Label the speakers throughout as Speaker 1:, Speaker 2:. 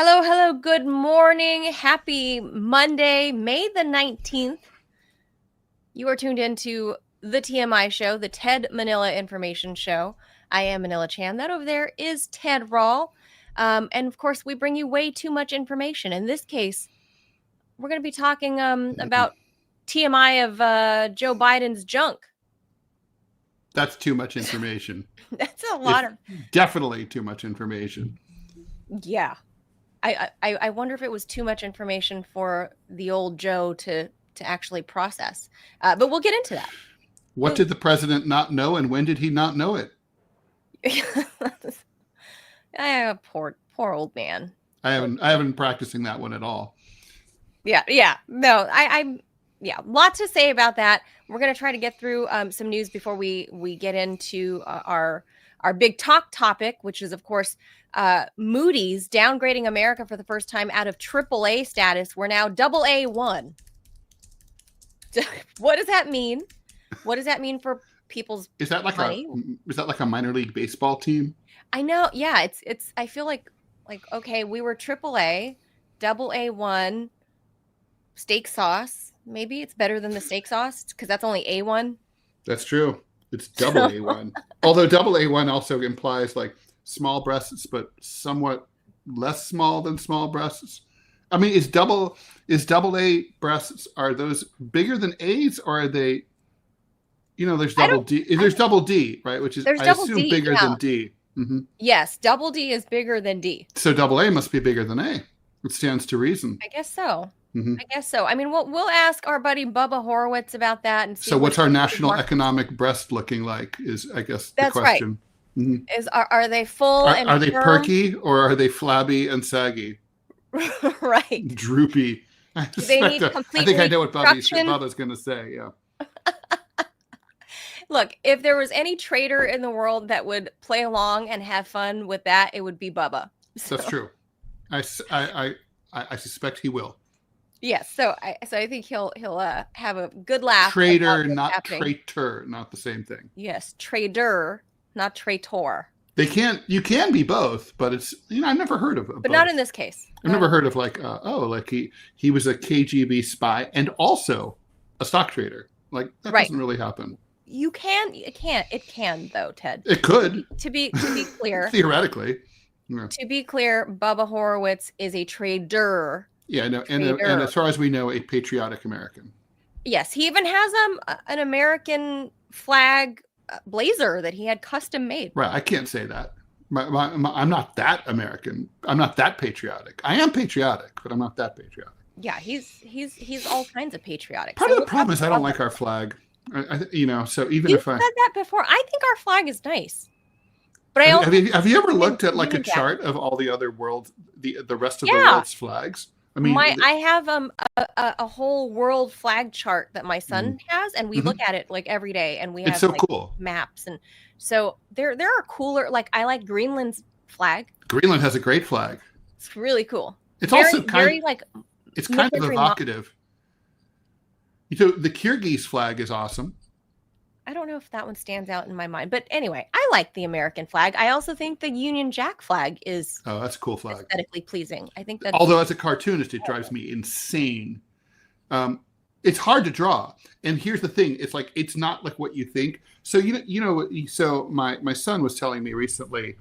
Speaker 1: Hello, hello, good morning. Happy Monday, May the 19th. You are tuned into the TMI Show, the Ted Manila Information Show. I am Manila Chan. That over there is Ted Rall. And of course, we bring you way too much information. In this case, we're going to be talking about TMI of Joe Biden's junk.
Speaker 2: That's too much information.
Speaker 1: That's a lot of...
Speaker 2: Definitely too much information.
Speaker 1: Yeah. I wonder if it was too much information for the old Joe to actually process. But we'll get into that.
Speaker 2: What did the president not know, and when did he not know it?
Speaker 1: Poor old man.
Speaker 2: I haven't been practicing that one at all.
Speaker 1: Yeah. No, lots to say about that. We're going to try to get through some news before we get into our big talk topic, which is, of course, Moody's downgrading America for the first time out of AAA status. We're now AA1. What does that mean? What does that mean for people's money?
Speaker 2: Is that like a minor league baseball team?
Speaker 1: I know. Yeah, it's. I feel like okay, we were AAA, AA1, steak sauce. Maybe it's better than the steak sauce because that's only A1.
Speaker 2: That's true. It's double A1. Although double A1 also implies like small breasts, but somewhat less small than small breasts. I mean, is double A breasts, are those bigger than A's, or are they, there's double D. There's double D, right? Which is, I assume, bigger than D. Mm-hmm.
Speaker 1: Yes, double D is bigger than D.
Speaker 2: So double A must be bigger than A. It stands to reason.
Speaker 1: I guess so.
Speaker 2: Mm-hmm.
Speaker 1: I guess so. I mean, we'll ask our buddy Bubba Horowitz about that and see.
Speaker 2: So what's our national economic breast looking like is, I guess, the question.
Speaker 1: Right. Mm-hmm. Are they full and
Speaker 2: are they perky, or are they flabby and saggy?
Speaker 1: Right.
Speaker 2: Droopy. I think I know what Bubba's going to say. Yeah.
Speaker 1: Look, if there was any trader in the world that would play along and have fun with that, it would be Bubba. So.
Speaker 2: That's true. I suspect he will.
Speaker 1: Yes, so I think he'll have a good laugh.
Speaker 2: Trader, not traitor, not the same thing.
Speaker 1: Yes, trader, not traitor.
Speaker 2: You can be both, but it's I've never heard of it.
Speaker 1: But not in this case.
Speaker 2: I've never heard of he was a KGB spy and also a stock trader. Like that doesn't really happen.
Speaker 1: It can though, Ted.
Speaker 2: It could.
Speaker 1: To be clear.
Speaker 2: Theoretically. Yeah.
Speaker 1: To be clear, Bubba Horowitz is a trader.
Speaker 2: Yeah, no, and as far as we know, a patriotic American.
Speaker 1: Yes, he even has an American flag blazer that he had custom made.
Speaker 2: Right, I can't say that. I'm not that American. I'm not that patriotic. I am patriotic, but I'm not that patriotic.
Speaker 1: Yeah, he's all kinds of patriotic.
Speaker 2: Part of the problem is I don't like our flag. So even
Speaker 1: You've said that before. I think our flag is nice. But
Speaker 2: have you ever looked at like a chart of all the other world, the rest of the world's flags? I mean,
Speaker 1: I have a whole world flag chart that my son has, and we look at it like every day, and we have
Speaker 2: cool
Speaker 1: maps, and so there are cooler. Like I like Greenland's flag.
Speaker 2: Greenland has a great flag.
Speaker 1: It's really cool.
Speaker 2: It's also kind of evocative. The Kyrgyz flag is awesome.
Speaker 1: I don't know if that one stands out in my mind, but anyway, I like the American flag. I also think the Union Jack flag is
Speaker 2: that's a cool flag,
Speaker 1: aesthetically pleasing. I think that,
Speaker 2: although as a cartoonist, it drives me insane. It's hard to draw, and here's the thing: it's not like what you think. So so my son was telling me recently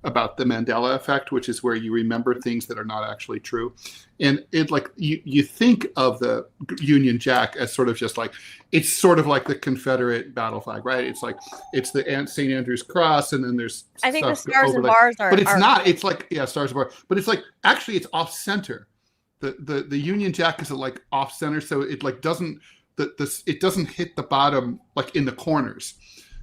Speaker 2: about the Mandela effect, which is where you remember things that are not actually true. And it you think of the Union Jack as sort of just it's sort of like the Confederate battle flag, right? It's like it's the St. Andrew's Cross, and then there's
Speaker 1: I think the stars and bars are,
Speaker 2: but it's not. It's stars and bars, but it's actually it's off center. The Union Jack is off center, so it doesn't it doesn't hit the bottom in the corners.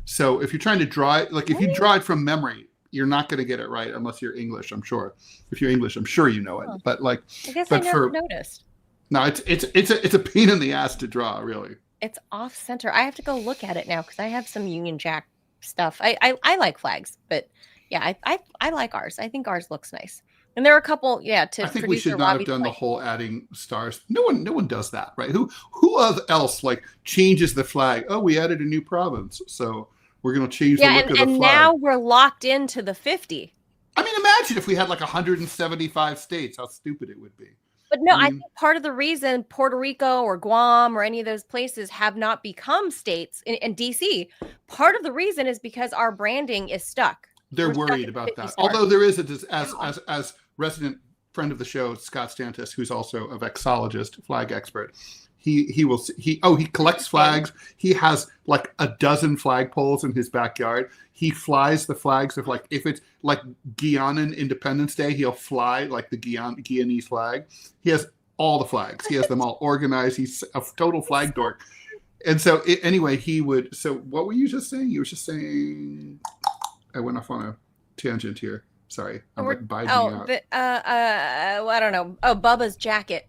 Speaker 2: So if you're trying to draw it, if you draw it from memory, you're not going to get it right unless you're English, I'm sure. If you're English, I'm sure you know it. But I
Speaker 1: guess I never noticed.
Speaker 2: No, it's a pain in the ass to draw, really.
Speaker 1: It's off center. I have to go look at it now because I have some Union Jack stuff. I like flags, but yeah, I like ours. I think ours looks nice. And there are a couple, I
Speaker 2: think we should not have done the whole adding stars. No one does that, right? Who else changes the flag? Oh, we added a new province, so we're going to change the look of the flag.
Speaker 1: And now we're locked into the 50.
Speaker 2: I mean, imagine if we had like 175 states, how stupid it would be.
Speaker 1: But no, I think part of the reason Puerto Rico or Guam or any of those places have not become states in DC, part of the reason is because our branding is stuck.
Speaker 2: They're worried about that. Although there is as resident friend of the show, Scott Stantis, who's also a vexillologist, flag expert. He collects flags. He has like a dozen flagpoles in his backyard. He flies the flags of, like, if it's like Guianan Independence Day, he'll fly like the Guianese flag. He has all the flags. He has them all organized. He's a total flag dork. And so anyway, he would. So what were you just saying? You were just saying. I went off on a tangent here. Sorry, I'm like biding out.
Speaker 1: I don't know. Oh, Bubba's jacket.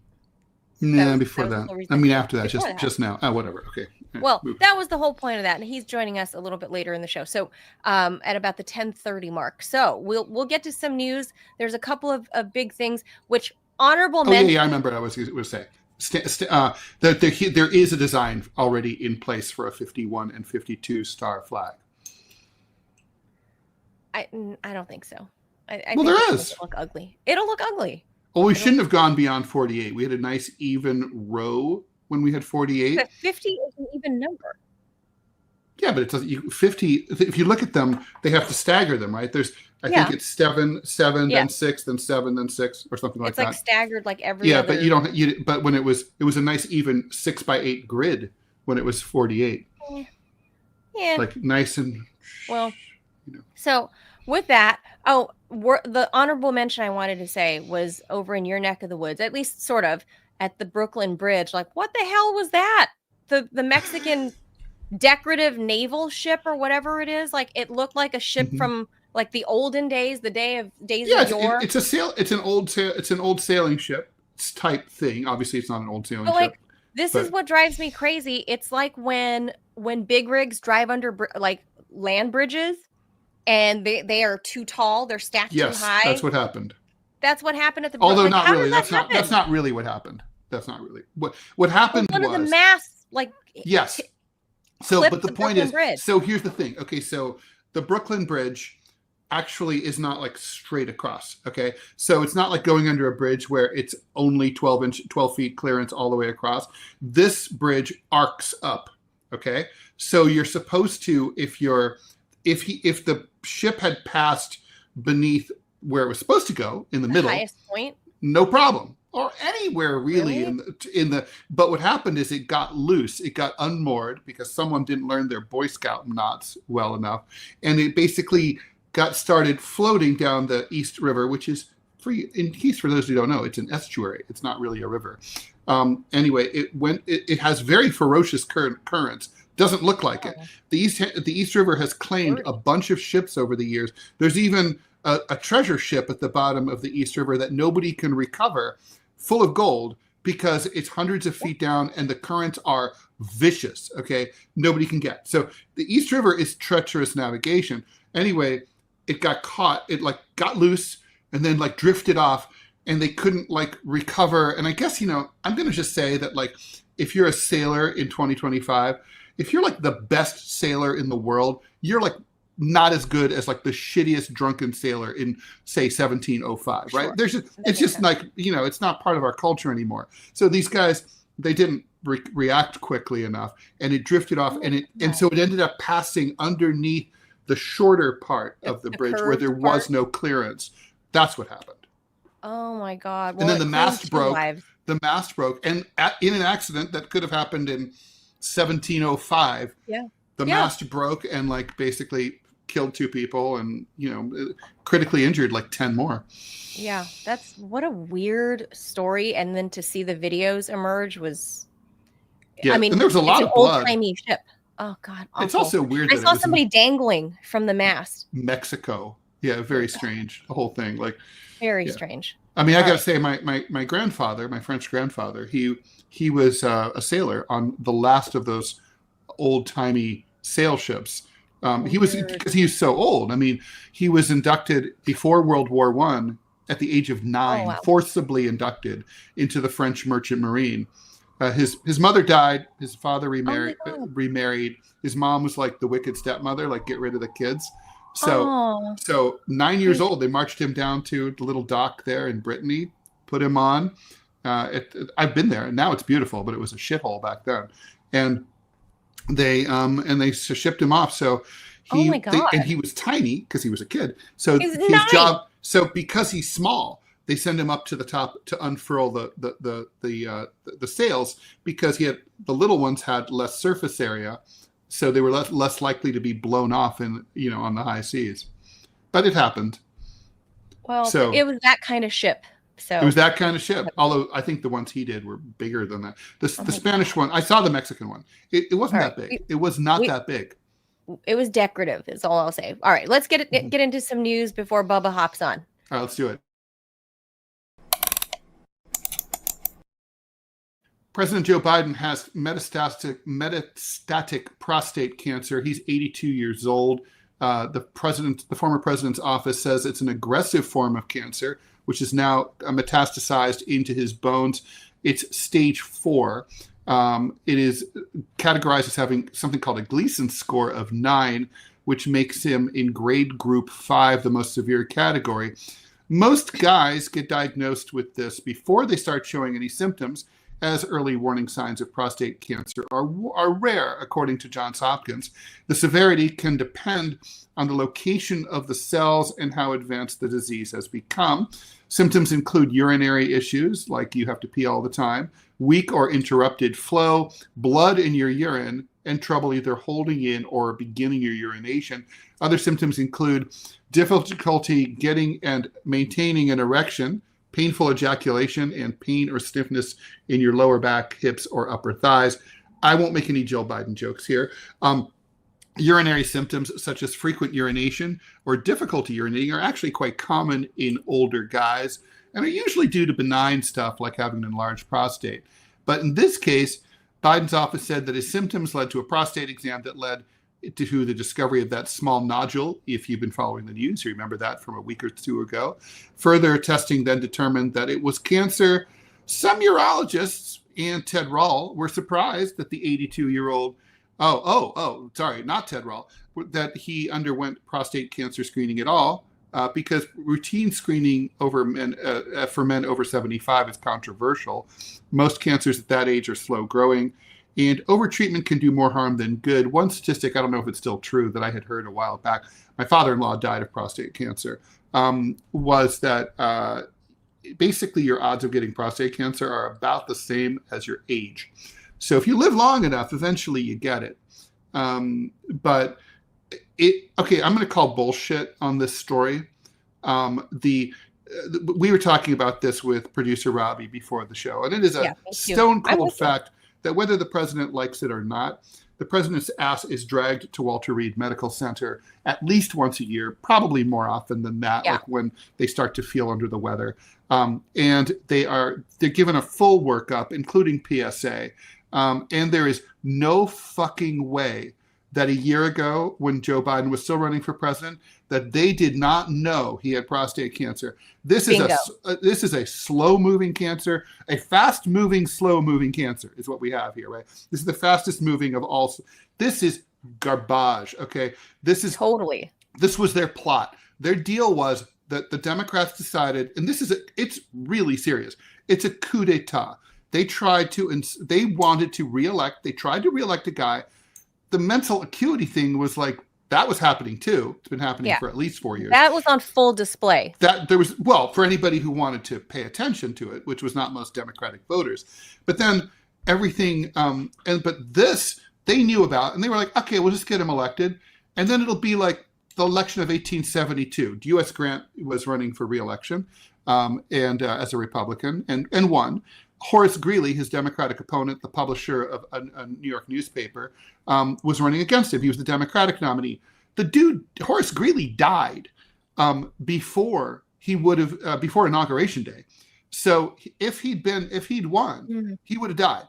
Speaker 2: Nah, before that. I mean, after that, just now. Oh, whatever. Okay.
Speaker 1: Well, that was the whole point of that, and he's joining us a little bit later in the show. So, at about the 10:30 mark. So we'll get to some news. There's a couple of big things. Which honorable mention.
Speaker 2: Yeah, I remember. I was going to say that there is a design already in place for a 51 and 52 star flag.
Speaker 1: I don't think so. I
Speaker 2: think there is.
Speaker 1: It'll look ugly. It'll look ugly.
Speaker 2: Well, we shouldn't have gone beyond 48. We had a nice even row when we had 48.
Speaker 1: But 50 is an even number.
Speaker 2: Yeah, but it doesn't. 50. If you look at them, they have to stagger them, right? I think it's 7, then 6, then 7, then 6, or something like that.
Speaker 1: It's like staggered, like every.
Speaker 2: Yeah, but you don't. But when it was a nice even 6x8 grid when it was 48.
Speaker 1: Yeah.
Speaker 2: Like nice and.
Speaker 1: Well. So with that, the honorable mention I wanted to say was over in your neck of the woods, at least sort of, at the Brooklyn Bridge. Like, what the hell was that? The Mexican decorative naval ship or whatever it is. Like, it looked like a ship from like the olden days, the days of yore.
Speaker 2: It's an old sailing ship type thing. Obviously, it's not an old sailing ship.
Speaker 1: This is what drives me crazy. It's like when big rigs drive under like land bridges. And they are too tall. They're stacked too high.
Speaker 2: Yes, that's what happened.
Speaker 1: That's what happened at the.
Speaker 2: Although not really. That's not really what happened. That's not really what happened.
Speaker 1: One of the masts, like
Speaker 2: yes. So, but the point is,
Speaker 1: Bridge.
Speaker 2: So here's the thing. Okay, so the Brooklyn Bridge actually is not like straight across. Okay, so it's not like going under a bridge where it's only 12 feet clearance all the way across. This bridge arcs up. Okay, so you're supposed to, if the ship had passed beneath where it was supposed to go in the middle,
Speaker 1: highest point,
Speaker 2: no problem, or anywhere really in the. But what happened is it got loose, it got unmoored because someone didn't learn their Boy Scout knots well enough, and it basically started floating down the East River, which is for those who don't know, it's an estuary. It's not really a river. Anyway, it has very ferocious currents. Doesn't look like it. The East River has claimed a bunch of ships over the years. There's even a treasure ship at the bottom of the East River that nobody can recover, full of gold, because it's hundreds of feet down and the currents are vicious. Okay, nobody can get. So the East River is treacherous navigation. Anyway, it got caught. It like got loose and then like drifted off, and they couldn't like recover. And I guess I'm gonna just say that, like, if you're a sailor in 2025. If you're like the best sailor in the world, you're like not as good as like the shittiest drunken sailor in, say, 1705, right?
Speaker 1: Sure.
Speaker 2: It's just like, it's not part of our culture anymore. So these guys, they didn't react quickly enough, and it drifted off, and so it ended up passing underneath the shorter part of the bridge where there was no clearance. That's what happened.
Speaker 1: Oh my God.
Speaker 2: Well, and then the mast broke. The mast broke, and in an accident that could have happened in 1705, the mast broke and like basically killed 2 people and critically injured like 10 more.
Speaker 1: Yeah, that's what a weird story. And then to see the videos emerge was, I mean,
Speaker 2: and there was a lot of blood.
Speaker 1: Old-timey ship. Oh God, awful.
Speaker 2: It's also weird.
Speaker 1: I saw somebody dangling from the mast.
Speaker 2: Mexico, very strange. The whole thing, like,
Speaker 1: very strange.
Speaker 2: I mean, I got to say, my grandfather, my French grandfather, he was a sailor on the last of those old-timey sail ships. He was, because he was so old. I mean, he was inducted before World War I at the age of 9, forcibly inducted into the French Merchant Marine. His mother died. His father remarried. His mom was like the wicked stepmother, like get rid of the kids. So,
Speaker 1: Oh,
Speaker 2: so 9 years old, they marched him down to the little dock there in Brittany, put him on. I've been there, and now it's beautiful, but it was a shithole back then. And they shipped him off. So
Speaker 1: oh my God.
Speaker 2: he was tiny because he was a kid. So
Speaker 1: He's
Speaker 2: his
Speaker 1: 9.
Speaker 2: job, because he's small, they send him up to the top to unfurl the sails, because the little ones had less surface area, so they were less likely to be blown off on the high seas. But it happened.
Speaker 1: Well,
Speaker 2: So
Speaker 1: it was that kind of ship. So
Speaker 2: it was that kind of ship. Although I think the ones he did were bigger than that. The
Speaker 1: my
Speaker 2: Spanish one, I saw the Mexican one. It wasn't
Speaker 1: All
Speaker 2: that
Speaker 1: right.
Speaker 2: big. It was not that big.
Speaker 1: It was decorative, is all I'll say. All right, let's get into some news before Bubba hops on.
Speaker 2: All right, let's do it. President Joe Biden has metastatic prostate cancer. He's 82 years old. The former president's office says it's an aggressive form of cancer, which is now metastasized into his bones. It's stage 4. It is categorized as having something called a Gleason score of 9, which makes him in grade group 5, the most severe category. Most guys get diagnosed with this before they start showing any symptoms, as early warning signs of prostate cancer are rare, according to Johns Hopkins. The severity can depend on the location of the cells and how advanced the disease has become. Symptoms include urinary issues, like you have to pee all the time, weak or interrupted flow, blood in your urine, and trouble either holding in or beginning your urination. Other symptoms include difficulty getting and maintaining an erection, painful ejaculation, and pain or stiffness in your lower back, hips, or upper thighs. I won't make any Joe Biden jokes here. Urinary symptoms such as frequent urination or difficulty urinating are actually quite common in older guys and are usually due to benign stuff like having an enlarged prostate. But in this case, Biden's office said that his symptoms led to a prostate exam that led to the discovery of that small nodule. If you've been following the news, you remember that from a week or two ago. Further testing then determined that it was cancer. Some urologists and Ted Rall were surprised that the 82-year-old, sorry, not Ted Rall, that he underwent prostate cancer screening at all, because routine screening for men over 75 is controversial. Most cancers at that age are slow growing, and overtreatment can do more harm than good. One statistic, I don't know if it's still true, that I had heard a while back, my father-in-law died of prostate cancer, was that basically your odds of getting prostate cancer are about the same as your age. So if you live long enough, eventually you get it. I'm going to call bullshit on this story. We were talking about this with producer Robbie before the show, and it is a stone cold fact that whether the president likes it or not, the president's ass is dragged to Walter Reed Medical Center at least once a year, probably more often than that, like when they start to feel under the weather. And they're given a full workup, including PSA. And there is no fucking way that a year ago, when Joe Biden was still running for president, that they did not know he had prostate cancer. This is a slow-moving cancer, a fast-moving, slow-moving cancer is what we have here, right? This is the fastest-moving of all. This is garbage, okay? This was their plot. Their deal was that the Democrats decided, and it's really serious. It's a coup d'etat. They wanted to reelect. They tried to reelect a guy. The mental acuity thing was like, that was happening too. It's been happening for at least 4 years.
Speaker 1: That was on full display.
Speaker 2: For anybody who wanted to pay attention to it, which was not most Democratic voters. But then everything, but this they knew about, and they were like, okay, we'll just get him elected. And then it'll be like the election of 1872. U.S. Grant was running for re-election as a Republican and won. Horace Greeley, his Democratic opponent, the publisher of a New York newspaper, was running against him. He was the Democratic nominee. The dude, Horace Greeley, died before Inauguration Day. So if he'd won, he would have died.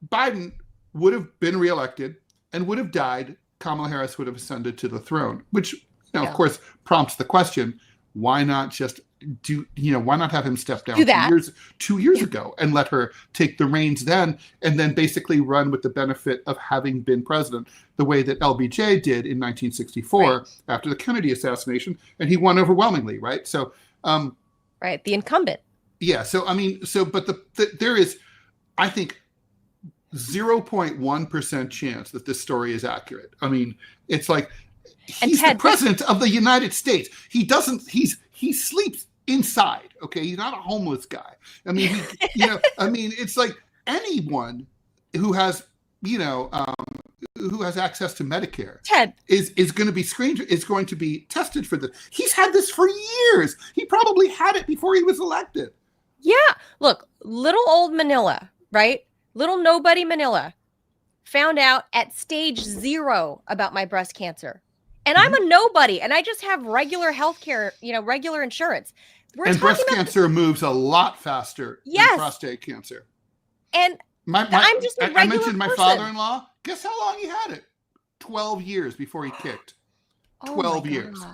Speaker 2: Biden would have been reelected and would have died. Kamala Harris would have ascended to the throne, which, of course, prompts the question: why not just why not have him step down
Speaker 1: Do that.
Speaker 2: 2 years ago and let her take the reins then, and then basically run with the benefit of having been president the way that LBJ did in 1964 after the Kennedy assassination, and he won overwhelmingly, right? So,
Speaker 1: right, the incumbent.
Speaker 2: Yeah. So I mean, but there is, I think, 0.1% chance that this story is accurate. I mean, it's like he's the president of the United States. He sleeps inside. Okay, he's not a homeless guy. I mean, it's like anyone who has access to Medicare is going to be screened, is going to be tested for this. He's had this for years. He probably had it before he was elected.
Speaker 1: Yeah. Look, little old Manila, right? Little nobody Manila found out at stage 0 about my breast cancer. And I'm a nobody, and I just have regular health care, regular insurance.
Speaker 2: And breast cancer moves a lot faster than prostate cancer.
Speaker 1: And I'm just a regular
Speaker 2: I mentioned my
Speaker 1: person.
Speaker 2: Father-in-law. Guess how long he had it? 12 years before he kicked. 12 years.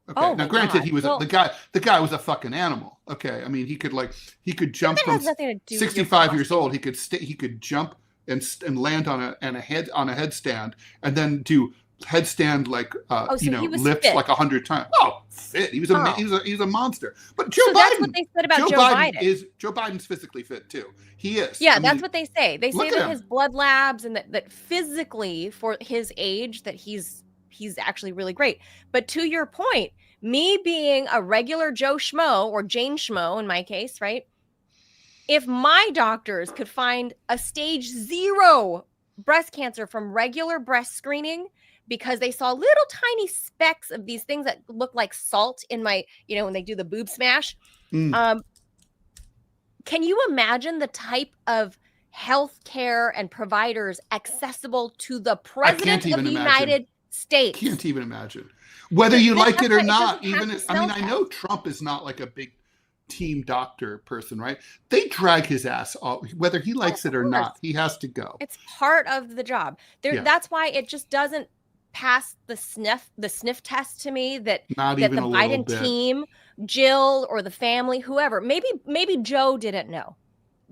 Speaker 2: Okay. Now, granted, he was the guy was a fucking animal. Okay. I mean, he could jump from 65 years old. He could jump and land on a headstand, and then do headstand lifts like 100 times. Oh, fit. He was a monster. But Joe Biden.
Speaker 1: That's what they said about Joe Biden.
Speaker 2: Joe Biden's physically fit too. He is.
Speaker 1: Yeah, that's what they say. They say that his blood labs and that physically for his age that he's actually really great. But to your point, me being a regular Joe Schmo or Jane Schmo in my case, right? If my doctors could find a stage 0 breast cancer from regular breast screening because they saw little tiny specks of these things that look like salt in my, when they do the boob smash. Can you imagine the type of health care and providers accessible to the president of the United States?
Speaker 2: Can't even imagine. Whether you like it or not, I know Trump is not like a big team doctor person, right? They drag his ass off, whether he likes it or not. He has to go.
Speaker 1: It's part of the job. That's why it just doesn't pass the sniff test to me that the Biden team, Jill or the family, whoever, maybe Joe didn't know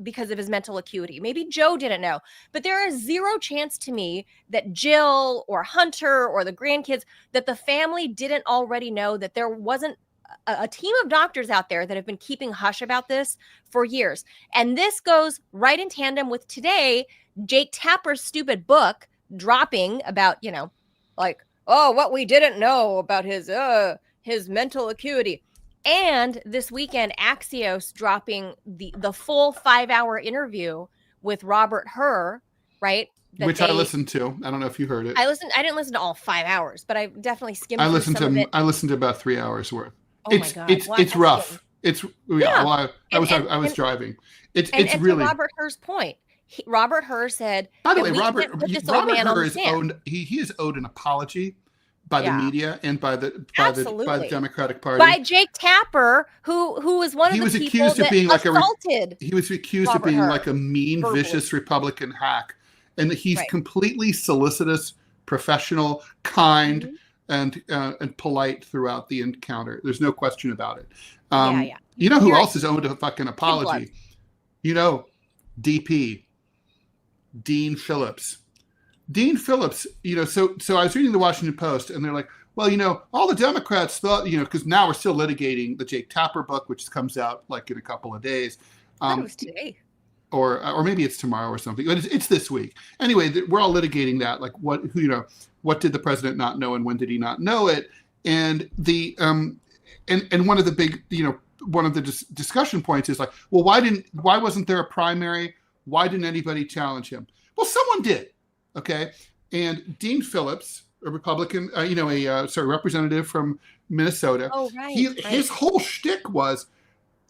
Speaker 1: because of his mental acuity. Maybe Joe didn't know, but there is 0 chance to me that Jill or Hunter or the grandkids, that the family didn't already know that there wasn't a team of doctors out there that have been keeping hush about this for years. And this goes right in tandem with today, Jake Tapper's stupid book dropping about, what we didn't know about his mental acuity. And this weekend, Axios dropping the full 5-hour interview with Robert Hur, right?
Speaker 2: Which I listened to. I don't know if you heard it.
Speaker 1: I didn't listen to all 5 hours, but I definitely skimmed.
Speaker 2: I listened to about 3 hours worth.
Speaker 1: Oh my God.
Speaker 2: It's rough. Well, I was driving. It's really
Speaker 1: to Robert Hur's point. Robert Hur said.
Speaker 2: By the way, Robert Hur is owed an apology by the media and by the Democratic Party,
Speaker 1: by Jake Tapper, who was one of the people
Speaker 2: accused of being
Speaker 1: assaulted.
Speaker 2: He was accused of being like a mean, vicious Republican hack, and he's completely solicitous, professional, kind, and polite throughout the encounter. There's no question about it. You know who else is owed a fucking apology? DP, Dean Phillips. Dean Phillips, so I was reading the Washington Post, and they're like, well, all the Democrats thought, because now we're still litigating the Jake Tapper book, which comes out like in a couple of days.
Speaker 1: I thought it was today.
Speaker 2: Or maybe it's tomorrow or something. But it's this week. Anyway, we're all litigating that. Like, what did the president not know, and when did he not know it? And the and one of the big, one of the discussion points is like, well, why wasn't there a primary? Why didn't anybody challenge him? Well, someone did. Okay. And Dean Phillips, a Republican, representative from Minnesota.
Speaker 1: Oh, right.
Speaker 2: His whole shtick was,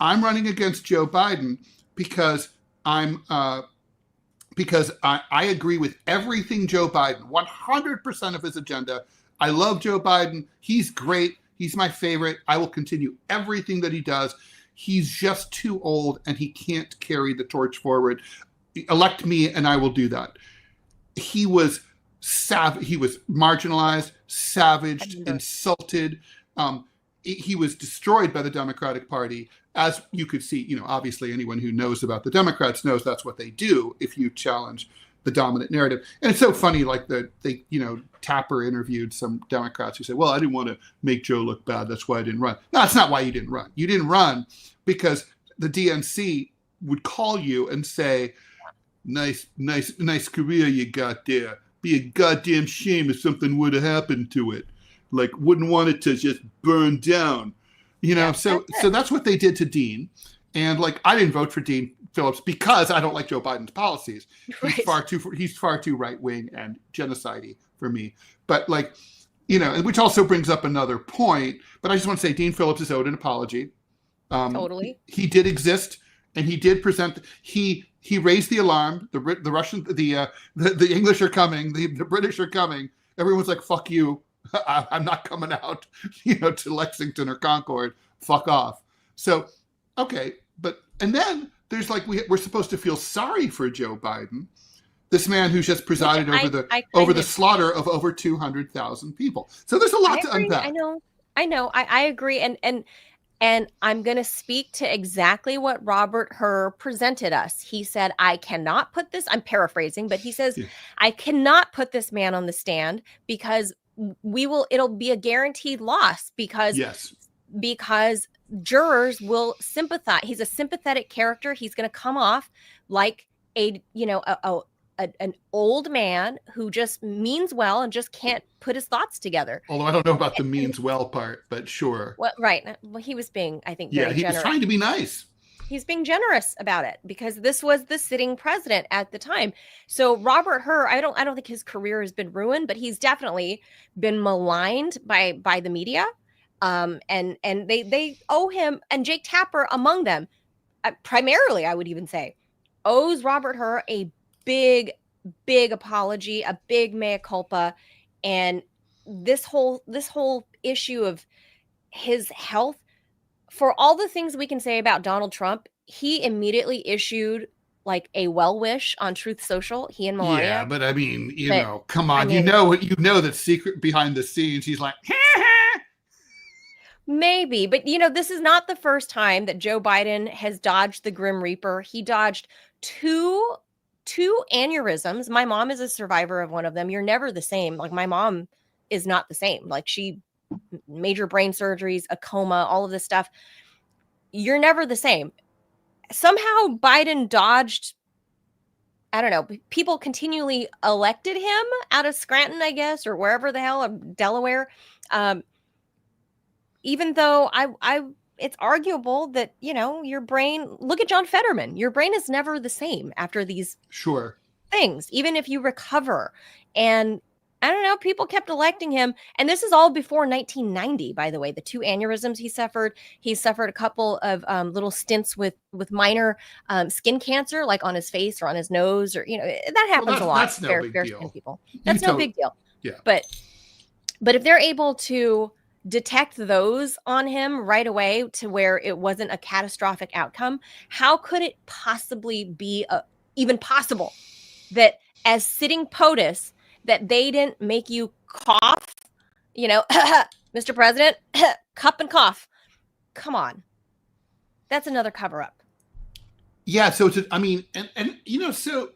Speaker 2: I'm running against Joe Biden because I agree with everything Joe Biden, 100% of his agenda. I love Joe Biden. He's great. He's my favorite. I will continue everything that he does. He's just too old and he can't carry the torch forward. Elect me and I will do that. He was he was marginalized, savaged, insulted. he was destroyed by the Democratic Party, as you could see. Obviously anyone who knows about the Democrats knows that's what they do if you challenge the dominant narrative. And it's so funny, like Tapper interviewed some Democrats who said, well, I didn't want to make Joe look bad, that's why I didn't run. No, that's not why you didn't run. You didn't run because the DNC would call you and say, nice career you got there. Be a goddamn shame if something would have happened to it. Like, wouldn't want it to just burn down. So that's what they did to Dean. And like, I didn't vote for Dean Phillips because I don't like Joe Biden's policies. Right. He's far too right wing and genocide-y for me. But like, and which also brings up another point. But I just want to say Dean Phillips is owed an apology.
Speaker 1: Totally.
Speaker 2: He did exist, and he did present. He raised the alarm. The Russian, the English are coming. The British are coming. Everyone's like, "Fuck you! I'm not coming out." To Lexington or Concord. Fuck off. So, okay, and then there's like we're supposed to feel sorry for Joe Biden, this man who's just presided over the slaughter of over 200,000 people. So there's a lot to unpack.
Speaker 1: I know. I agree, and I'm going to speak to exactly what Robert Hur presented us. He said, I cannot put this, I'm paraphrasing, but he says, yeah. I cannot put this man on the stand because it'll be a guaranteed loss because jurors will sympathize. He's a sympathetic character. He's going to come off like an old man who just means well and just can't put his thoughts together.
Speaker 2: Although I don't know about the means well part, but sure.
Speaker 1: Well, right. Well, he was being, I think, very
Speaker 2: he
Speaker 1: generous.
Speaker 2: Was trying to be nice.
Speaker 1: He's being generous about it because this was the sitting president at the time. So Robert Hur, I don't think his career has been ruined, but he's definitely been maligned by the media. And they owe him, and Jake Tapper among them, primarily, I would even say, owes Robert Hur a big apology, a big mea culpa. And this whole issue of his health, for all the things we can say about Donald Trump, he immediately issued like a well wish on Truth Social. He and Melania.
Speaker 2: Yeah, but I mean, come on, you know that secret behind the scenes. He's like,
Speaker 1: maybe, but this is not the first time that Joe Biden has dodged the Grim Reaper. He dodged two aneurysms. My mom is a survivor of one of them. You're never the same. Like, my mom is not the same. Like, she major brain surgeries, a coma, all of this stuff. You're never the same. Somehow Biden dodged, I don't know, people continually elected him out of Scranton, I guess, or wherever the hell, Delaware. Even though it's arguable that, your brain, look at John Fetterman, your brain is never the same after these things, even if you recover. And I don't know, people kept electing him. And this is all before 1990, by the way, the two aneurysms he suffered a couple of little stints with minor skin cancer, like on his face or on his nose, or, that happens a lot.
Speaker 2: That's no big deal.
Speaker 1: People. That's no big deal.
Speaker 2: Yeah.
Speaker 1: But if they're able to detect those on him right away to where it wasn't a catastrophic outcome, how could it possibly be even possible that as sitting POTUS that they didn't make you cough, Mr. President, cup and cough. Come on. That's another cover up.
Speaker 2: Yeah. So so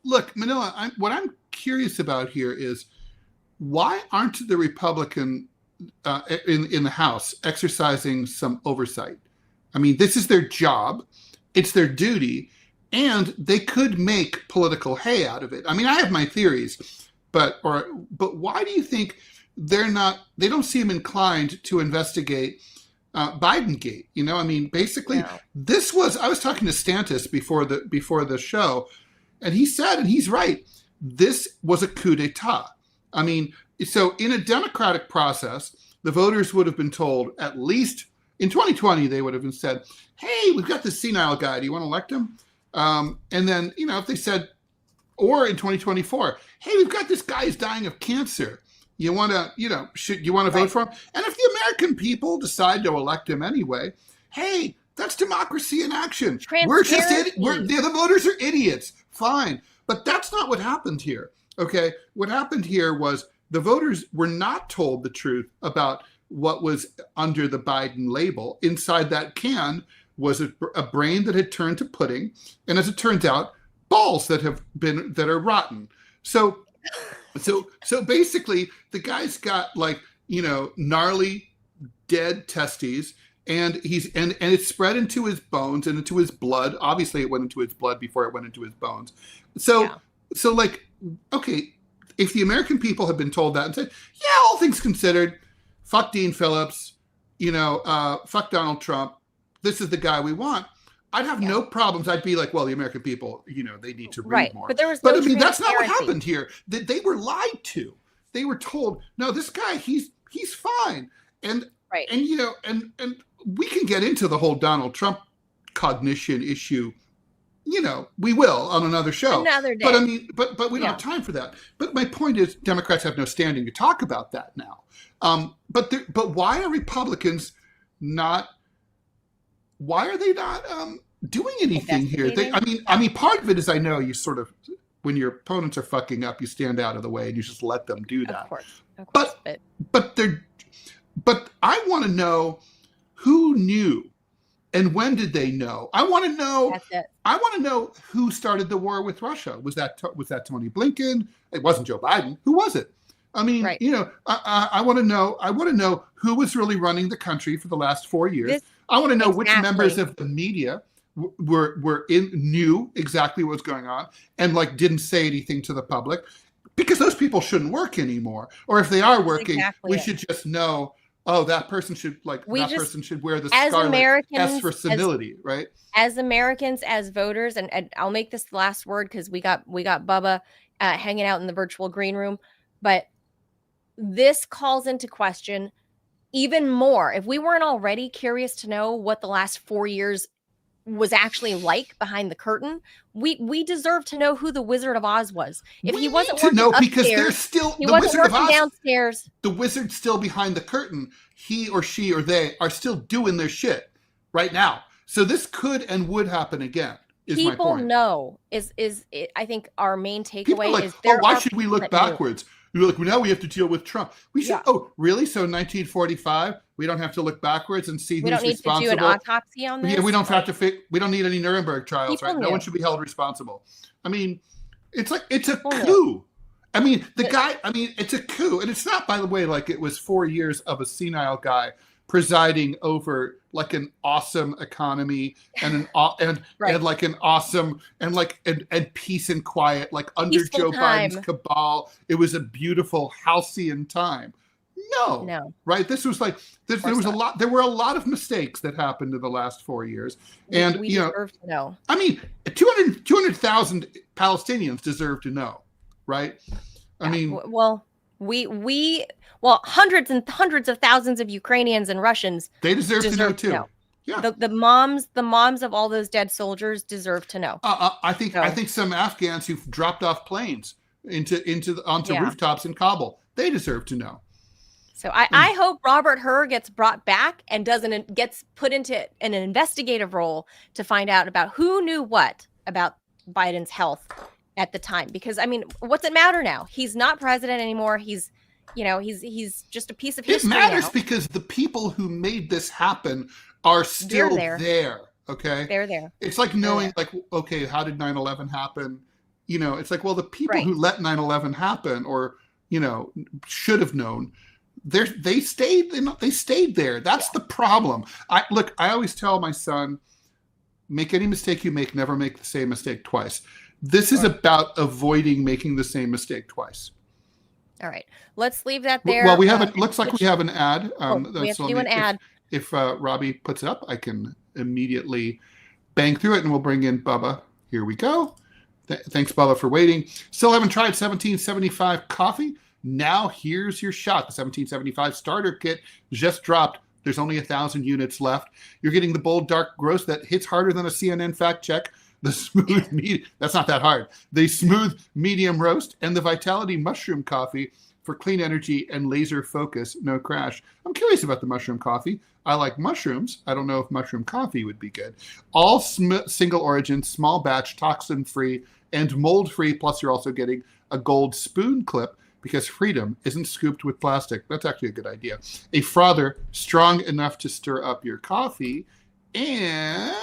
Speaker 2: look, Manila, what I'm curious about here is why aren't the Republican in the House exercising some oversight? I mean, this is their job. It's their duty, and they could make political hay out of it. I mean, I have my theories, but why do you think they don't seem inclined to investigate Bidengate? I mean, basically, I was talking to Stantis before the show, and he said, and he's right, this was a coup d'etat. I mean, so in a democratic process, the voters would have been told, at least in 2020, they would have been said, hey, we've got this senile guy. Do you want to elect him? And then, if they said, or in 2024, hey, we've got this guy who's dying of cancer. You want to, should you want to vote for him? And if the American people decide to elect him anyway, hey, that's democracy in action. The voters are idiots. Fine. But that's not what happened here. Okay. What happened here was the voters were not told the truth about what was under the Biden label. Inside that can was a brain that had turned to pudding, and as it turns out, balls that are rotten. So basically, the guy's got like, gnarly dead testes, and and it's spread into his bones and into his blood. Obviously, it went into his blood before it went into his bones. So like, okay, if the American people had been told that and said, yeah, all things considered, fuck Dean Phillips, fuck Donald Trump, this is the guy we want, I'd have no problems. I'd be like, well, the American people, they need to read more.
Speaker 1: But there was
Speaker 2: I mean, that's not what happened here. They were lied to. They were told, no, this guy, he's fine. And we can get into the whole Donald Trump cognition issue. We will on another show.
Speaker 1: Another day.
Speaker 2: But I mean, but we don't have time for that. But my point is, Democrats have no standing to talk about that now. But why are Republicans not? Why are they not doing anything here? I mean, part of it is, I know you sort of, when your opponents are fucking up, you stand out of the way and you just let them do that.
Speaker 1: Of course.
Speaker 2: But I want to know who knew and when did they know. I want to know.
Speaker 1: That's it.
Speaker 2: I want to know who started the war with Russia. Was that Tony Blinken? It wasn't Joe Biden. Who was it? I mean, I want to know. I want to know who was really running the country for the last 4 years. I want to know which members of the media knew exactly what was going on and like didn't say anything to the public, because those people shouldn't work anymore. Or if they are working, we should just know, oh, that person should person should wear the scarlet S for senility, right?
Speaker 1: As Americans, as voters, and I'll make this the last word because we got Bubba hanging out in the virtual green room, but this calls into question even more. If we weren't already curious to know what the last 4 years was actually like behind the curtain, we deserve to know who the Wizard of Oz was. If he wasn't working upstairs, because there's still the Wizard of Oz downstairs.
Speaker 2: The wizard's still behind the curtain. He or she or they are still doing their shit right now. So this could and would happen again.
Speaker 1: People know I think our main takeaway is
Speaker 2: why should we look backwards? You're like, well, now we have to deal with Trump. We should. Oh, really? So in 1945, we don't have to look backwards and see who's responsible. We don't need to do an
Speaker 1: autopsy on this.
Speaker 2: Yeah, we don't have to. We don't need any Nuremberg trials, right? No one should be held responsible. I mean, it's a coup. I mean, it's a coup, and it's not, by the way, like it was 4 years of a senile guy presiding over like an awesome economy and like an awesome and peace and quiet, like under peaceful Joe Biden's cabal. It was a beautiful halcyon time. No. Right? This was like there were a lot of mistakes that happened in the last 4 years. And
Speaker 1: we deserve to know.
Speaker 2: I mean, 200,000 Palestinians deserve to know, right? I mean,
Speaker 1: hundreds and hundreds of thousands of Ukrainians and Russians,
Speaker 2: they deserve to know too. Yeah.
Speaker 1: The moms of all those dead soldiers deserve to know.
Speaker 2: I think some Afghans who've dropped off planes onto rooftops in Kabul, they deserve to know.
Speaker 1: So I hope Robert Hur gets brought back and gets put into an investigative role to find out about who knew what about Biden's health at the time. Because I mean, what's it matter now? He's not president anymore. He's just a piece of history.
Speaker 2: It matters because the people who made this happen are still there. Okay,
Speaker 1: they're there.
Speaker 2: It's like knowing, like, okay, how did 9/11 happen? It's like, well, the people who let 9/11 happen, or should have known, they stayed there. That's the problem. I always tell my son, make any mistake you make, never make the same mistake twice. This is about avoiding making the same mistake twice.
Speaker 1: All right, let's leave that there.
Speaker 2: Well, we have looks like we have an ad.
Speaker 1: We have to do an ad.
Speaker 2: If Robbie puts it up, I can immediately bang through it, and we'll bring in Bubba. Here we go. Thanks, Bubba, for waiting. Still haven't tried 1775 coffee? Now here's your shot. The 1775 starter kit just dropped. There's only 1,000 units left. You're getting the bold, dark, gross that hits harder than a CNN fact check. The smooth medium, that's not that hard. The smooth medium roast and the Vitality mushroom coffee for clean energy and laser focus, no crash. I'm curious about the mushroom coffee. I like mushrooms. I don't know if mushroom coffee would be good. All single origin, small batch, toxin free, and mold free. Plus, you're also getting a gold spoon clip. because freedom isn't scooped with plastic. That's actually a good idea. A frother strong enough to stir up your coffee, and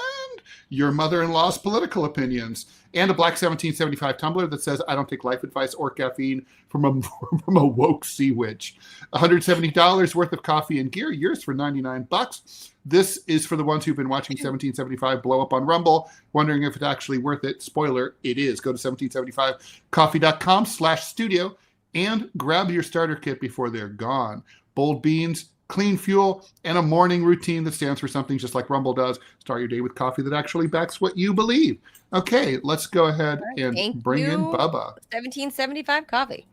Speaker 2: your mother-in-law's political opinions, and a black 1775 tumbler that says, I don't take life advice or caffeine from a from a woke sea witch. $170 worth of coffee and gear, yours for $99. This is for the ones who've been watching 1775 blow up on Rumble, wondering if it's actually worth it. Spoiler, it is. Go to 1775coffee.com/studio and grab your starter kit before they're gone. Bold beans, clean fuel, and a morning routine that stands for something just like Rumble does. Start your day with coffee that actually backs what you believe. Okay, let's go ahead and bring in Bubba.
Speaker 1: 1775 coffee.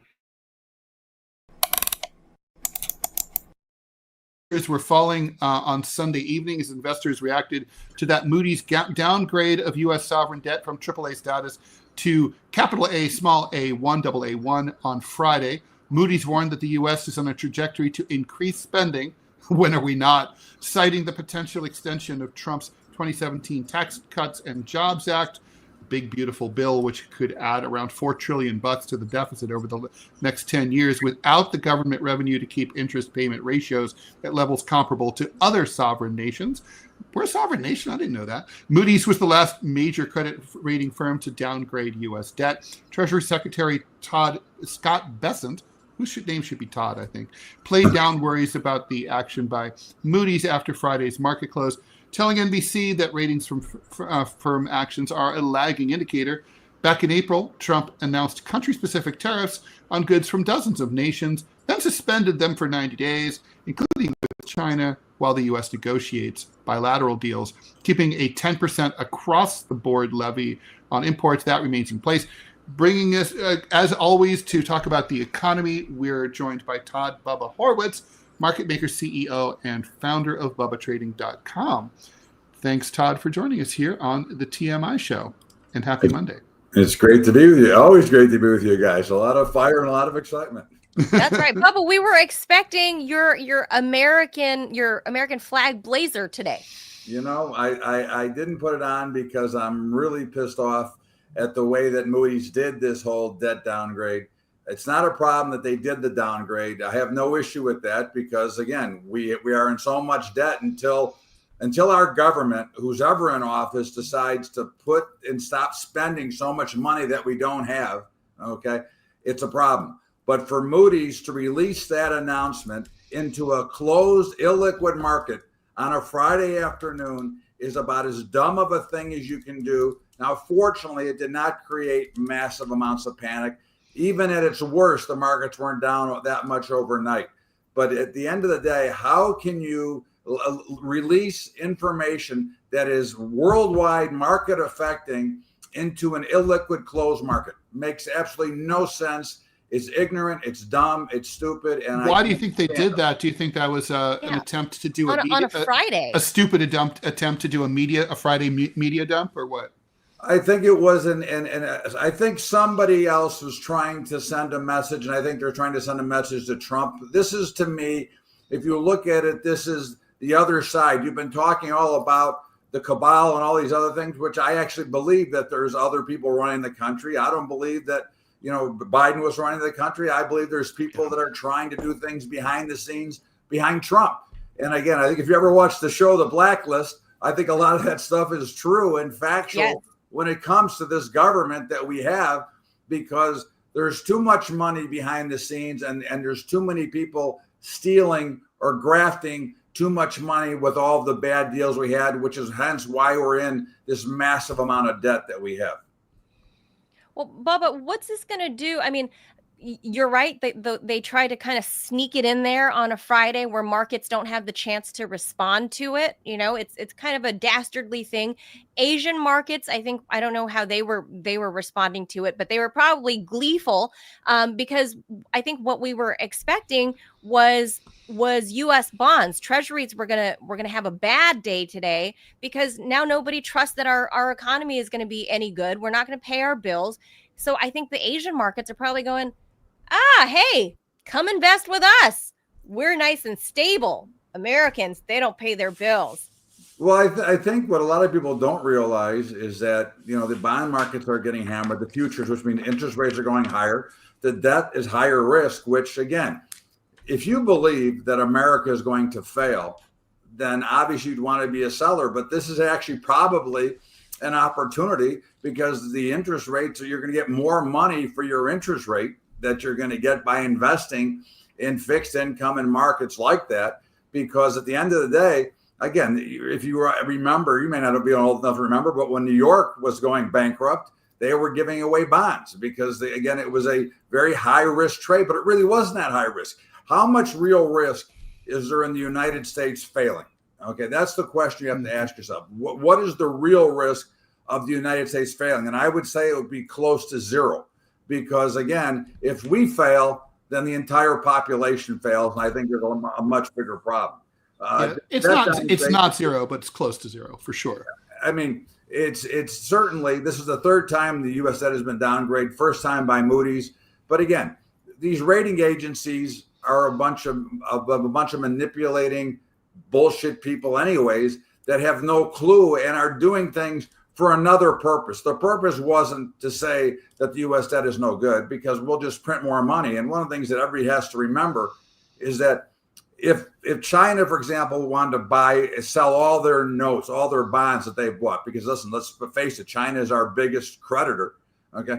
Speaker 2: Were falling on Sunday evening as investors reacted to that Moody's downgrade of U.S. sovereign debt from AAA status to capital A, small a, 1 AA1 on Friday. Moody's warned that the U.S. is on a trajectory to increase spending. When are we not? Citing the potential extension of Trump's 2017 Tax Cuts and Jobs Act, big beautiful bill which could add around $4 trillion to the deficit over the next 10 years without the government revenue to keep interest payment ratios at levels comparable to other sovereign nations. We're a sovereign nation. I didn't know that. Moody's was the last major credit rating firm to downgrade U.S. debt. Treasury Secretary Scott Bessent, whose name should be Todd, I think, played down worries about the action by Moody's after Friday's market close, telling NBC that ratings from firm actions are a lagging indicator. Back in April, Trump announced country-specific tariffs on goods from dozens of nations, then suspended them for 90 days, including with China, while the U.S. negotiates bilateral deals, keeping a 10% across-the-board levy on imports. That remains in place. Bringing us, as always, to talk about the economy, we're joined by Todd Bubba Horwitz, market maker, CEO, and founder of BubbaTrading.com. Thanks, Todd, for joining us here on the TMI Show, and happy Monday.
Speaker 3: It's great to be with you. Always great to be with you guys. A lot of fire and a lot of excitement.
Speaker 1: That's right, Bubba. We were expecting your American flag blazer today.
Speaker 3: You know, I didn't put it on because I'm really pissed off at the way that Moody's did this whole debt downgrade. It's not a problem that they did the downgrade. I have no issue with that because, again, we are in so much debt until our government, who's ever in office, decides to put and stop spending so much money that we don't have. Okay, it's a problem. But for Moody's to release that announcement into a closed, illiquid market on a Friday afternoon is about as dumb of a thing as you can do. Now, fortunately, it did not create massive amounts of panic. Even at its worst, the markets weren't down that much overnight. But at the end of the day, how can you release information that is worldwide market affecting into an illiquid closed market? Makes absolutely no sense. It's ignorant. It's dumb. It's stupid. And
Speaker 2: why do you think they did that? Do you think that was an attempt to do
Speaker 1: on a Friday,
Speaker 2: a stupid attempt to do a Friday media dump, or what?
Speaker 3: I think it was and I think somebody else was trying to send a message, and I think they're trying to send a message to Trump. This is, to me, if you look at it, this is the other side. You've been talking all about the cabal and all these other things, which I actually believe that there's other people running the country. I don't believe that, you know, Biden was running the country. I believe there's people that are trying to do things behind the scenes, behind Trump. And again, I think if you ever watched the show, The Blacklist, I think a lot of that stuff is true and factual. Yes. When it comes to this government that we have, because there's too much money behind the scenes and there's too many people stealing or grafting too much money with all the bad deals we had, which is hence why we're in this massive amount of debt that we have.
Speaker 1: Well, Bubba, what's this going to do? I mean, you're right. They try to kind of sneak it in there on a Friday where markets don't have the chance to respond to it. You know, it's kind of a dastardly thing. Asian markets, I don't know how they were responding to it, but they were probably gleeful because I think what we were expecting was U.S. bonds. Treasuries were gonna have a bad day today because now nobody trusts that our economy is going to be any good. We're not going to pay our bills. So I think the Asian markets are probably going, hey, come invest with us. We're nice and stable. Americans, they don't pay their bills.
Speaker 3: Well, I think what a lot of people don't realize is that, you know, the bond markets are getting hammered. The futures, which means interest rates are going higher. the debt is higher risk, which again, if you believe that America is going to fail, then obviously you'd want to be a seller. But this is actually probably an opportunity because the interest rates, you're going to get more money for your interest rate that you're going to get by investing in fixed income and markets like that. Because at the end of the day, again, if you remember, you may not be old enough to remember, but when New York was going bankrupt, they were giving away bonds because, again, it was a very high risk trade, but it really wasn't that high risk. How much real risk is there in the United States failing? Okay, that's the question you have to ask yourself. What is the real risk of the United States failing? And I would say it would be close to zero because, again, if we fail, then the entire population fails, and I think there's a much bigger problem.
Speaker 2: It's not zero, but it's close to zero for sure.
Speaker 3: I mean, it's certainly, this is the third time the U.S. debt has been downgraded, first time by Moody's. But again, these rating agencies are a bunch of manipulating bullshit people anyways that have no clue and are doing things for another purpose. The purpose wasn't to say that the U.S. debt is no good because we'll just print more money. And one of the things that everybody has to remember is that if China, for example, wanted to sell all their notes, all their bonds that they've bought, because listen, let's face it, China is our biggest creditor. Okay,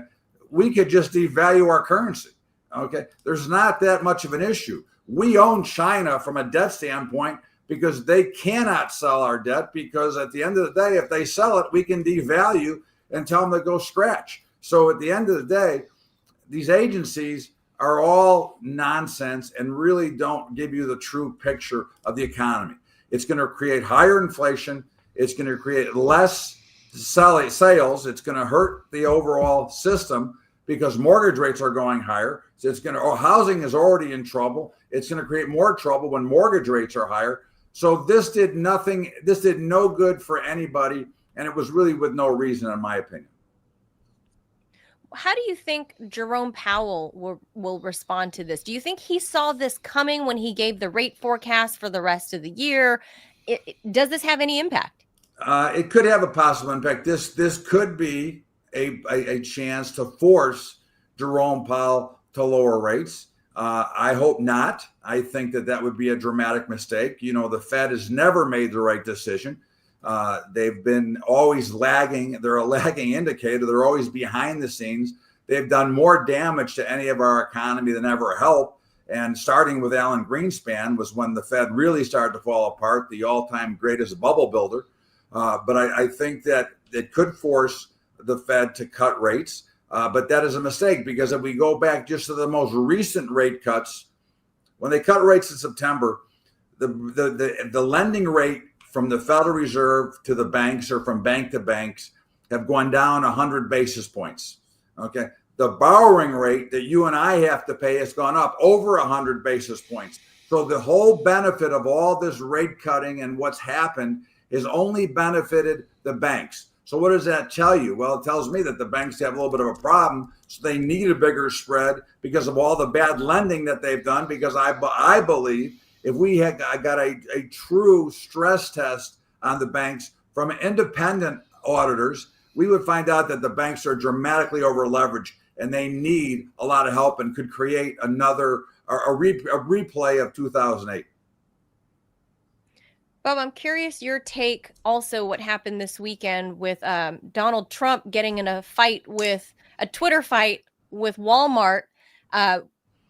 Speaker 3: we could just devalue our currency. Okay, there's not that much of an issue. We own China from a debt standpoint because they cannot sell our debt because at the end of the day, if they sell it, we can devalue and tell them to go scratch. So at the end of the day, these agencies are all nonsense and really don't give you the true picture of the economy. It's going to create higher inflation. It's going to create less sales. It's going to hurt the overall system because mortgage rates are going higher. So housing is already in trouble. It's going to create more trouble when mortgage rates are higher. So this did no good for anybody. And it was really with no reason, in my opinion.
Speaker 1: How do you think Jerome Powell will respond to this? Do you think he saw this coming when he gave the rate forecast for the rest of the year? Does this have any impact?
Speaker 3: It could have a possible impact. This could be a chance to force Jerome Powell to lower rates. I hope not. I think that would be a dramatic mistake. You know, the Fed has never made the right decision. They've been always lagging. They're a lagging indicator. They're always behind the scenes. They've done more damage to any of our economy than ever help. And starting with Alan Greenspan was when the Fed really started to fall apart, the all-time greatest bubble builder. But I think that it could force the Fed to cut rates. But that is a mistake because if we go back just to the most recent rate cuts, when they cut rates in September, the lending rate from the Federal Reserve to the banks or from bank to banks have gone down 100 basis points. Okay. The borrowing rate that you and I have to pay has gone up over 100 basis points. So the whole benefit of all this rate cutting and what's happened has only benefited the banks. So what does that tell you? Well, it tells me that the banks have a little bit of a problem. So they need a bigger spread because of all the bad lending that they've done. Because I believe if we had got a true stress test on the banks from independent auditors, we would find out that the banks are dramatically over leveraged and they need a lot of help and could create a replay of 2008.
Speaker 1: Bob, I'm curious your take also what happened this weekend with Donald Trump getting in a Twitter fight with Walmart.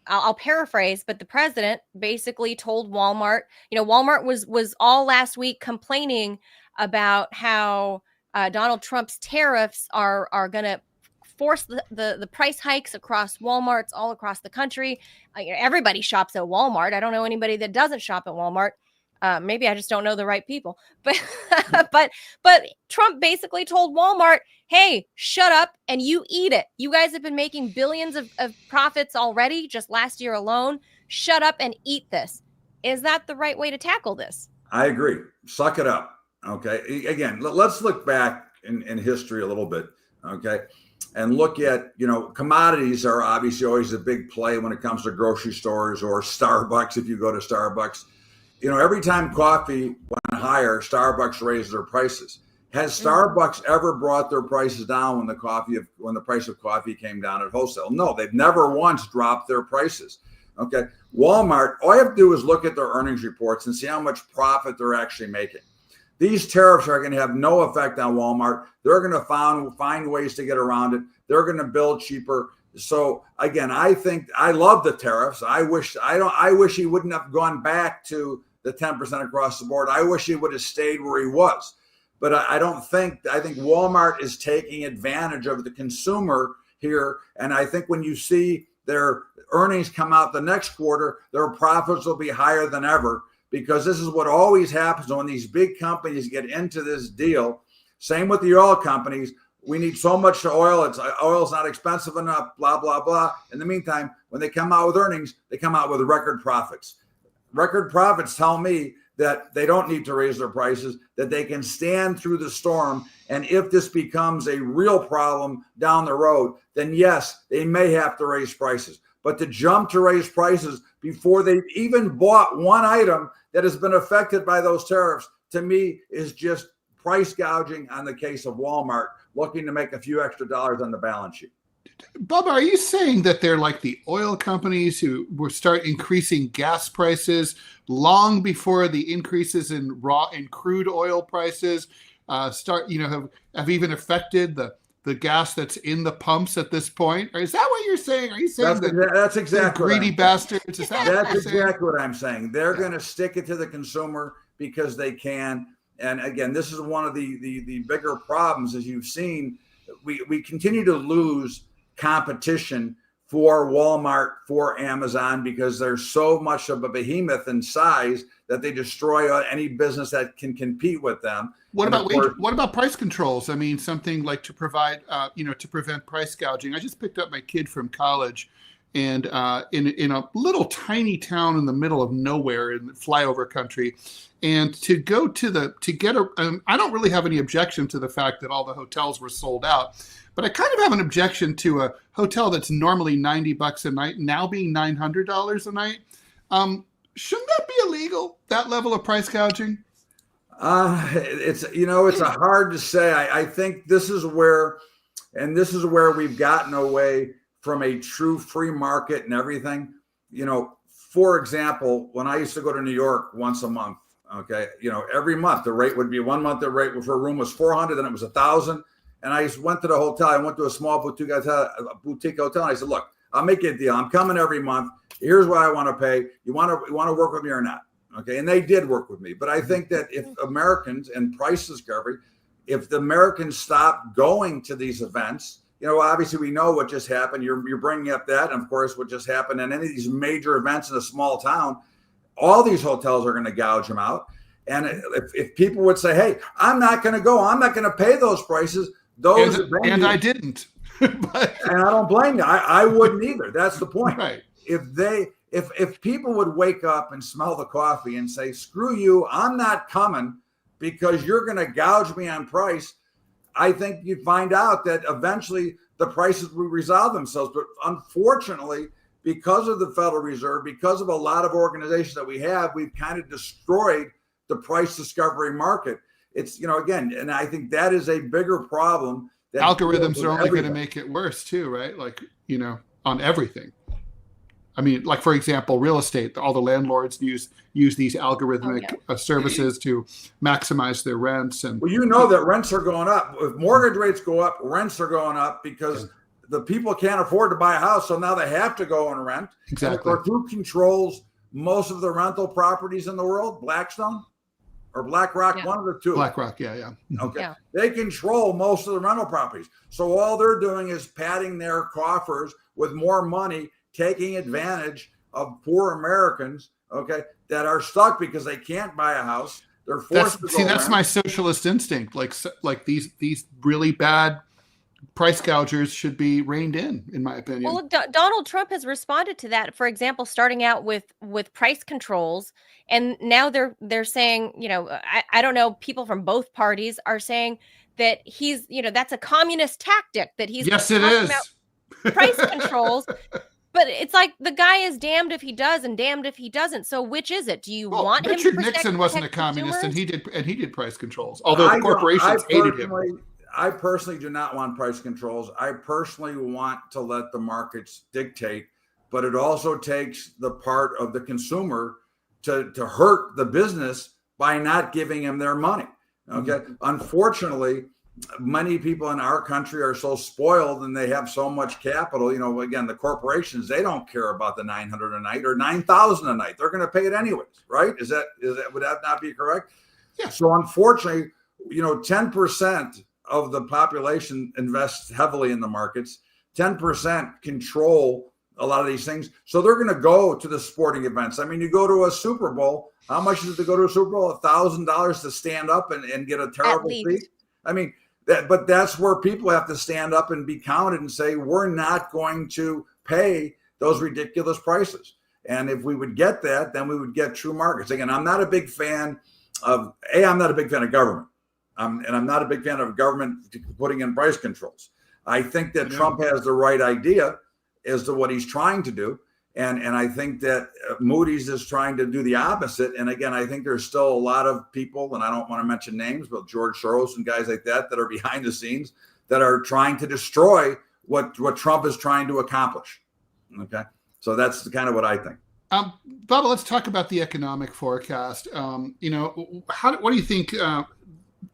Speaker 1: I'll paraphrase, but the president basically told Walmart, Walmart was all last week complaining about how Donald Trump's tariffs are going to force the price hikes across Walmarts all across the country. Everybody shops at Walmart. I don't know anybody that doesn't shop at Walmart. Maybe I just don't know the right people, but Trump basically told Walmart, hey, shut up and you eat it. You guys have been making billions of profits already just last year alone. Shut up and eat this. Is that the right way to tackle this?
Speaker 3: I agree. Suck it up. Okay. Again, let's look back in history a little bit. Okay. And look at, commodities are obviously always a big play when it comes to grocery stores or Starbucks. If you go to Starbucks, every time coffee went higher, Starbucks raised their prices. Has Starbucks ever brought their prices down when the price of coffee came down at wholesale? No, they've never once dropped their prices. Okay. Walmart, all you have to do is look at their earnings reports and see how much profit they're actually making. These tariffs are going to have no effect on Walmart. They're going to find ways to get around it. They're going to build cheaper. So again, I think I love the tariffs. I wish he wouldn't have gone back to the 10% across the board. I wish he would have stayed where he was. But I think Walmart is taking advantage of the consumer here. And I think when you see their earnings come out the next quarter, their profits will be higher than ever, because this is what always happens when these big companies get into this deal. Same with the oil companies. We need so much oil. Oil's not expensive enough, blah, blah, blah. In the meantime, when they come out with earnings, they come out with record profits. Record profits tell me that they don't need to raise their prices, that they can stand through the storm. And if this becomes a real problem down the road, then yes, they may have to raise prices. But to jump to raise prices before they've even bought one item that has been affected by those tariffs, to me, is just price gouging on the case of Walmart, looking to make a few extra dollars on the balance sheet.
Speaker 2: Bubba, are you saying that they're like the oil companies who will start increasing gas prices long before the increases in crude oil prices have even affected the gas that's in the pumps at this point? Or is that what you're saying? Are you saying
Speaker 3: that's exactly
Speaker 2: greedy bastards? Is that
Speaker 3: that's exactly what I'm saying. They're going to stick it to the consumer because they can. And again, this is one of the bigger problems, as you've seen. We continue to lose competition for Walmart, for Amazon, because they're so much of a behemoth in size that they destroy any business that can compete with them.
Speaker 2: What about price controls? I mean, something like to provide, to prevent price gouging. I just picked up my kid from college, and in a little tiny town in the middle of nowhere in flyover country, and to get I don't really have any objection to the fact that all the hotels were sold out. But I kind of have an objection to a hotel that's normally $90 a night now being $900 a night. Shouldn't that be illegal? That level of price gouging?
Speaker 3: It's a hard to say. I think this is where we've gotten away from a true free market and everything. For example, when I used to go to New York once a month, okay, every month the rate would be 1 month. The rate for a room was $400, then it was $1,000. And I went to the hotel. I went to a small boutique hotel. And I said, look, I'll make you a deal. I'm coming every month. Here's what I want to pay. You want to work with me or not? Okay. And they did work with me. But I think that if Americans and price discovery, if the Americans stop going to these events, obviously we know what just happened. You're bringing up that. And of course, what just happened in any of these major events in a small town, all these hotels are going to gouge them out. And if people would say, hey, I'm not going to go, I'm not going to pay those prices.
Speaker 2: And I didn't.
Speaker 3: And I don't blame you. I wouldn't either. That's the point.
Speaker 2: Right.
Speaker 3: If people would wake up and smell the coffee and say, screw you, I'm not coming because you're going to gouge me on price, I think you'd find out that eventually the prices will resolve themselves. But unfortunately, because of the Federal Reserve, because of a lot of organizations that we have, we've kind of destroyed the price discovery market. It's, again, and I think that is a bigger problem.
Speaker 2: Algorithms are only going to make it worse too, right? Like, on everything. I mean, like, for example, real estate, all the landlords use these algorithmic services to maximize their rents. And
Speaker 3: well, that rents are going up. If mortgage rates go up, rents are going up because the people can't afford to buy a house. So now they have to go and rent.
Speaker 2: Exactly.
Speaker 3: And who controls most of the rental properties in the world? Blackstone? Or BlackRock, one of the two.
Speaker 2: BlackRock, yeah.
Speaker 3: Okay. Yeah. They control most of the rental properties. So all they're doing is padding their coffers with more money, taking advantage of poor Americans, okay, that are stuck because they can't buy a house. They're forced to go
Speaker 2: that's my socialist instinct. Like these really bad price gougers should be reined in my opinion.
Speaker 1: Well, Donald Trump has responded to that. For example, starting out with price controls, and now they're saying, I don't know, people from both parties are saying that he's, that's a communist tactic that he's
Speaker 2: yes, it is
Speaker 1: about price controls. But it's like the guy is damned if he does and damned if he doesn't. So which is it? Do you
Speaker 2: Well,
Speaker 1: want him
Speaker 2: Richard
Speaker 1: to
Speaker 2: Nixon wasn't a
Speaker 1: protect
Speaker 2: communist, and
Speaker 1: consumers?
Speaker 2: he did price controls. Although the corporations hated him.
Speaker 3: I personally do not want price controls. I personally want to let the markets dictate, but it also takes the part of the consumer to hurt the business by not giving them their money. Okay. Mm-hmm. Unfortunately, many people in our country are so spoiled and they have so much capital. You know, again, the corporations, they don't care about the 900 a night or 9,000 a night. They're going to pay it anyways, right? Would that not be correct?
Speaker 2: Yeah.
Speaker 3: So unfortunately, 10% of the population invests heavily in the markets. 10% control a lot of these things. So they're going to go to the sporting events. I mean, you go to a Super Bowl. How much is it to go to a Super Bowl? $1,000 to stand up and get a terrible seat. I mean, but that's where people have to stand up and be counted and say, we're not going to pay those ridiculous prices. And if we would get that, then we would get true markets. Again, I'm not a big fan of government. I'm not a big fan of government putting in price controls. I think that Trump has the right idea as to what he's trying to do. And I think that Moody's is trying to do the opposite. And again, I think there's still a lot of people, and I don't want to mention names, but George Soros and guys like that are behind the scenes that are trying to destroy what Trump is trying to accomplish. Okay. So that's kind of what I think.
Speaker 2: Bubba, let's talk about the economic forecast. What do you think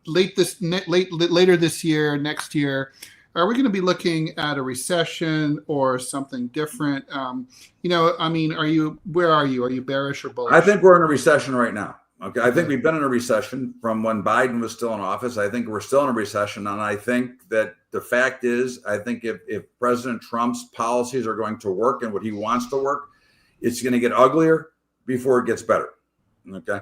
Speaker 2: later this year, next year? Are we going to be looking at a recession or something different? Where are you? Are you bearish or bullish?
Speaker 3: I think we're in a recession right now. Okay. I think we've been in a recession from when Biden was still in office. I think we're still in a recession. And I think that the fact is, I think if President Trump's policies are going to work and what he wants to work, it's going to get uglier before it gets better. Okay.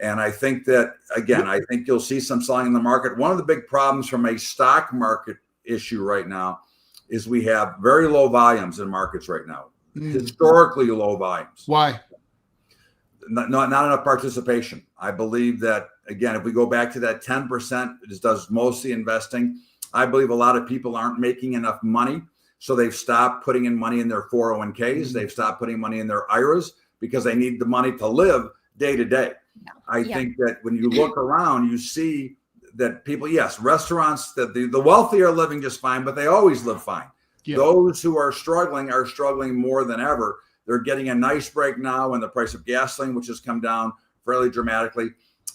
Speaker 3: And I think that, again, I think you'll see some selling in the market. One of the big problems from a stock market issue right now is we have very low volumes in markets right now, historically low volumes.
Speaker 2: Why?
Speaker 3: Not enough participation. I believe that, again, if we go back to that 10%, it does mostly investing. I believe a lot of people aren't making enough money. So they've stopped putting in money in their 401ks. They've stopped putting money in their IRAs because they need the money to live day to day. I think that when you look around, you see that people, yes, restaurants, that the wealthy are living just fine, but they always live fine. Yeah. Those who are struggling more than ever. They're getting a nice break now in the price of gasoline, which has come down fairly dramatically.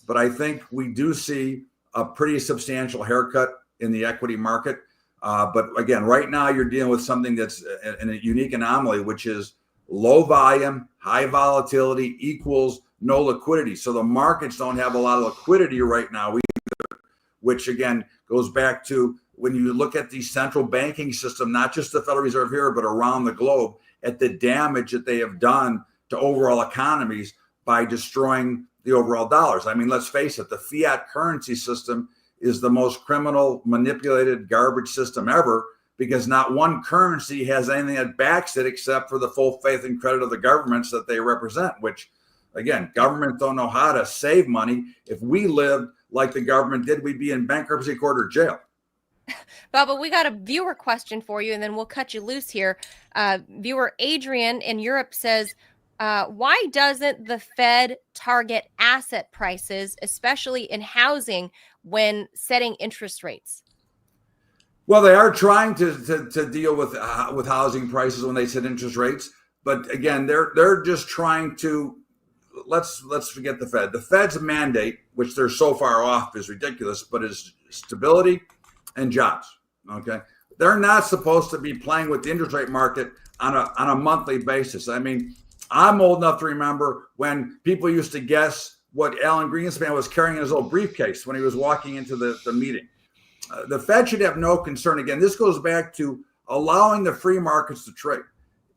Speaker 3: But I think we do see a pretty substantial haircut in the equity market. But again, right now you're dealing with something that's a unique anomaly, which is low volume, high volatility equals no liquidity. So the markets don't have a lot of liquidity right now either, which again goes back to when you look at the central banking system, not just the Federal Reserve here, but around the globe, at the damage that they have done to overall economies by destroying the overall dollars. I mean, let's face it, the fiat currency system is the most criminal, manipulated garbage system ever, because not one currency has anything that backs it except for the full faith and credit of the governments that they represent, which, again, governments don't know how to save money. If we lived like the government did, we'd be in bankruptcy court or jail.
Speaker 1: Bubba, we got a viewer question for you, and then we'll cut you loose here. Viewer Adrian in Europe says, why doesn't the Fed target asset prices, especially in housing, when setting interest rates?
Speaker 3: Well, they are trying to deal with housing prices when they set interest rates, but again, they're just trying to let's forget the Fed. The Fed's mandate, which they're so far off, is ridiculous, but is stability and jobs. Okay, they're not supposed to be playing with the interest rate market on a monthly basis. I mean, I'm old enough to remember when people used to guess what Alan Greenspan was carrying in his little briefcase when he was walking into the meeting. The Fed should have no concern. Again, this goes back to allowing the free markets to trade.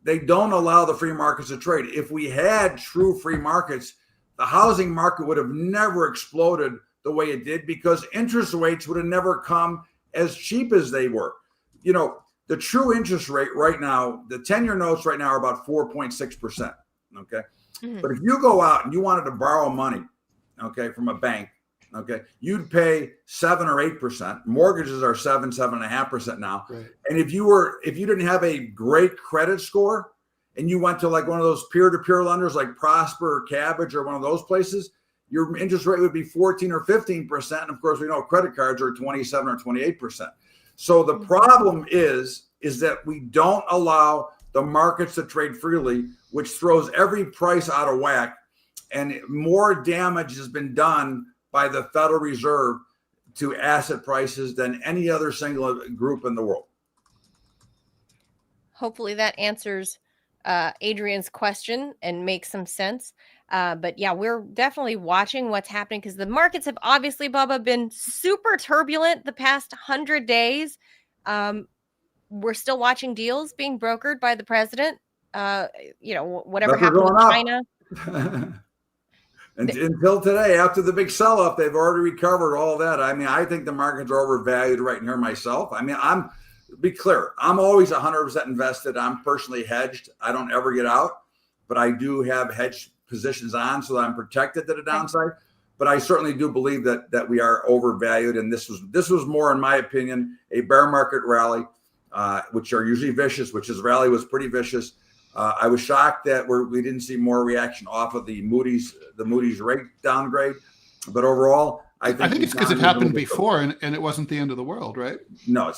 Speaker 3: They don't allow the free markets to trade. If we had true free markets, the housing market would have never exploded the way it did, because interest rates would have never come as cheap as they were. You know, the true interest rate right now, the 10-year notes right now are about 4.6%. Okay. Mm-hmm. But if you go out and you wanted to borrow money, okay, from a bank, okay, you'd pay 7 or 8%. Mortgages are 7.5% now. Right. And if you didn't have a great credit score, and you went to like one of those peer-to-peer lenders like Prosper or Cabbage or one of those places, your interest rate would be 14 or 15%. And of course, we know credit cards are 27 or 28%. So the problem is that we don't allow the markets to trade freely, which throws every price out of whack. And more damage has been done by the Federal Reserve to asset prices than any other single group in the world.
Speaker 1: Hopefully that answers Adrian's question and makes some sense. But yeah, we're definitely watching what's happening because the markets have obviously, Bubba, been super turbulent the past 100 days. We're still watching deals being brokered by the president. Whatever happened with China.
Speaker 3: Until today, after the big sell-off, they've already recovered all that. I mean, I think the markets are overvalued right here myself. I mean, be clear, I'm always 100% invested. I'm personally hedged. I don't ever get out, but I do have hedged positions on so that I'm protected to the downside. But I certainly do believe that we are overvalued. And this was more, in my opinion, a bear market rally, which are usually vicious, which his rally was pretty vicious. I was shocked that we didn't see more reaction off of the Moody's rate downgrade. But overall, I think
Speaker 2: it's because it happened before and it wasn't the end of the world, right?
Speaker 3: No,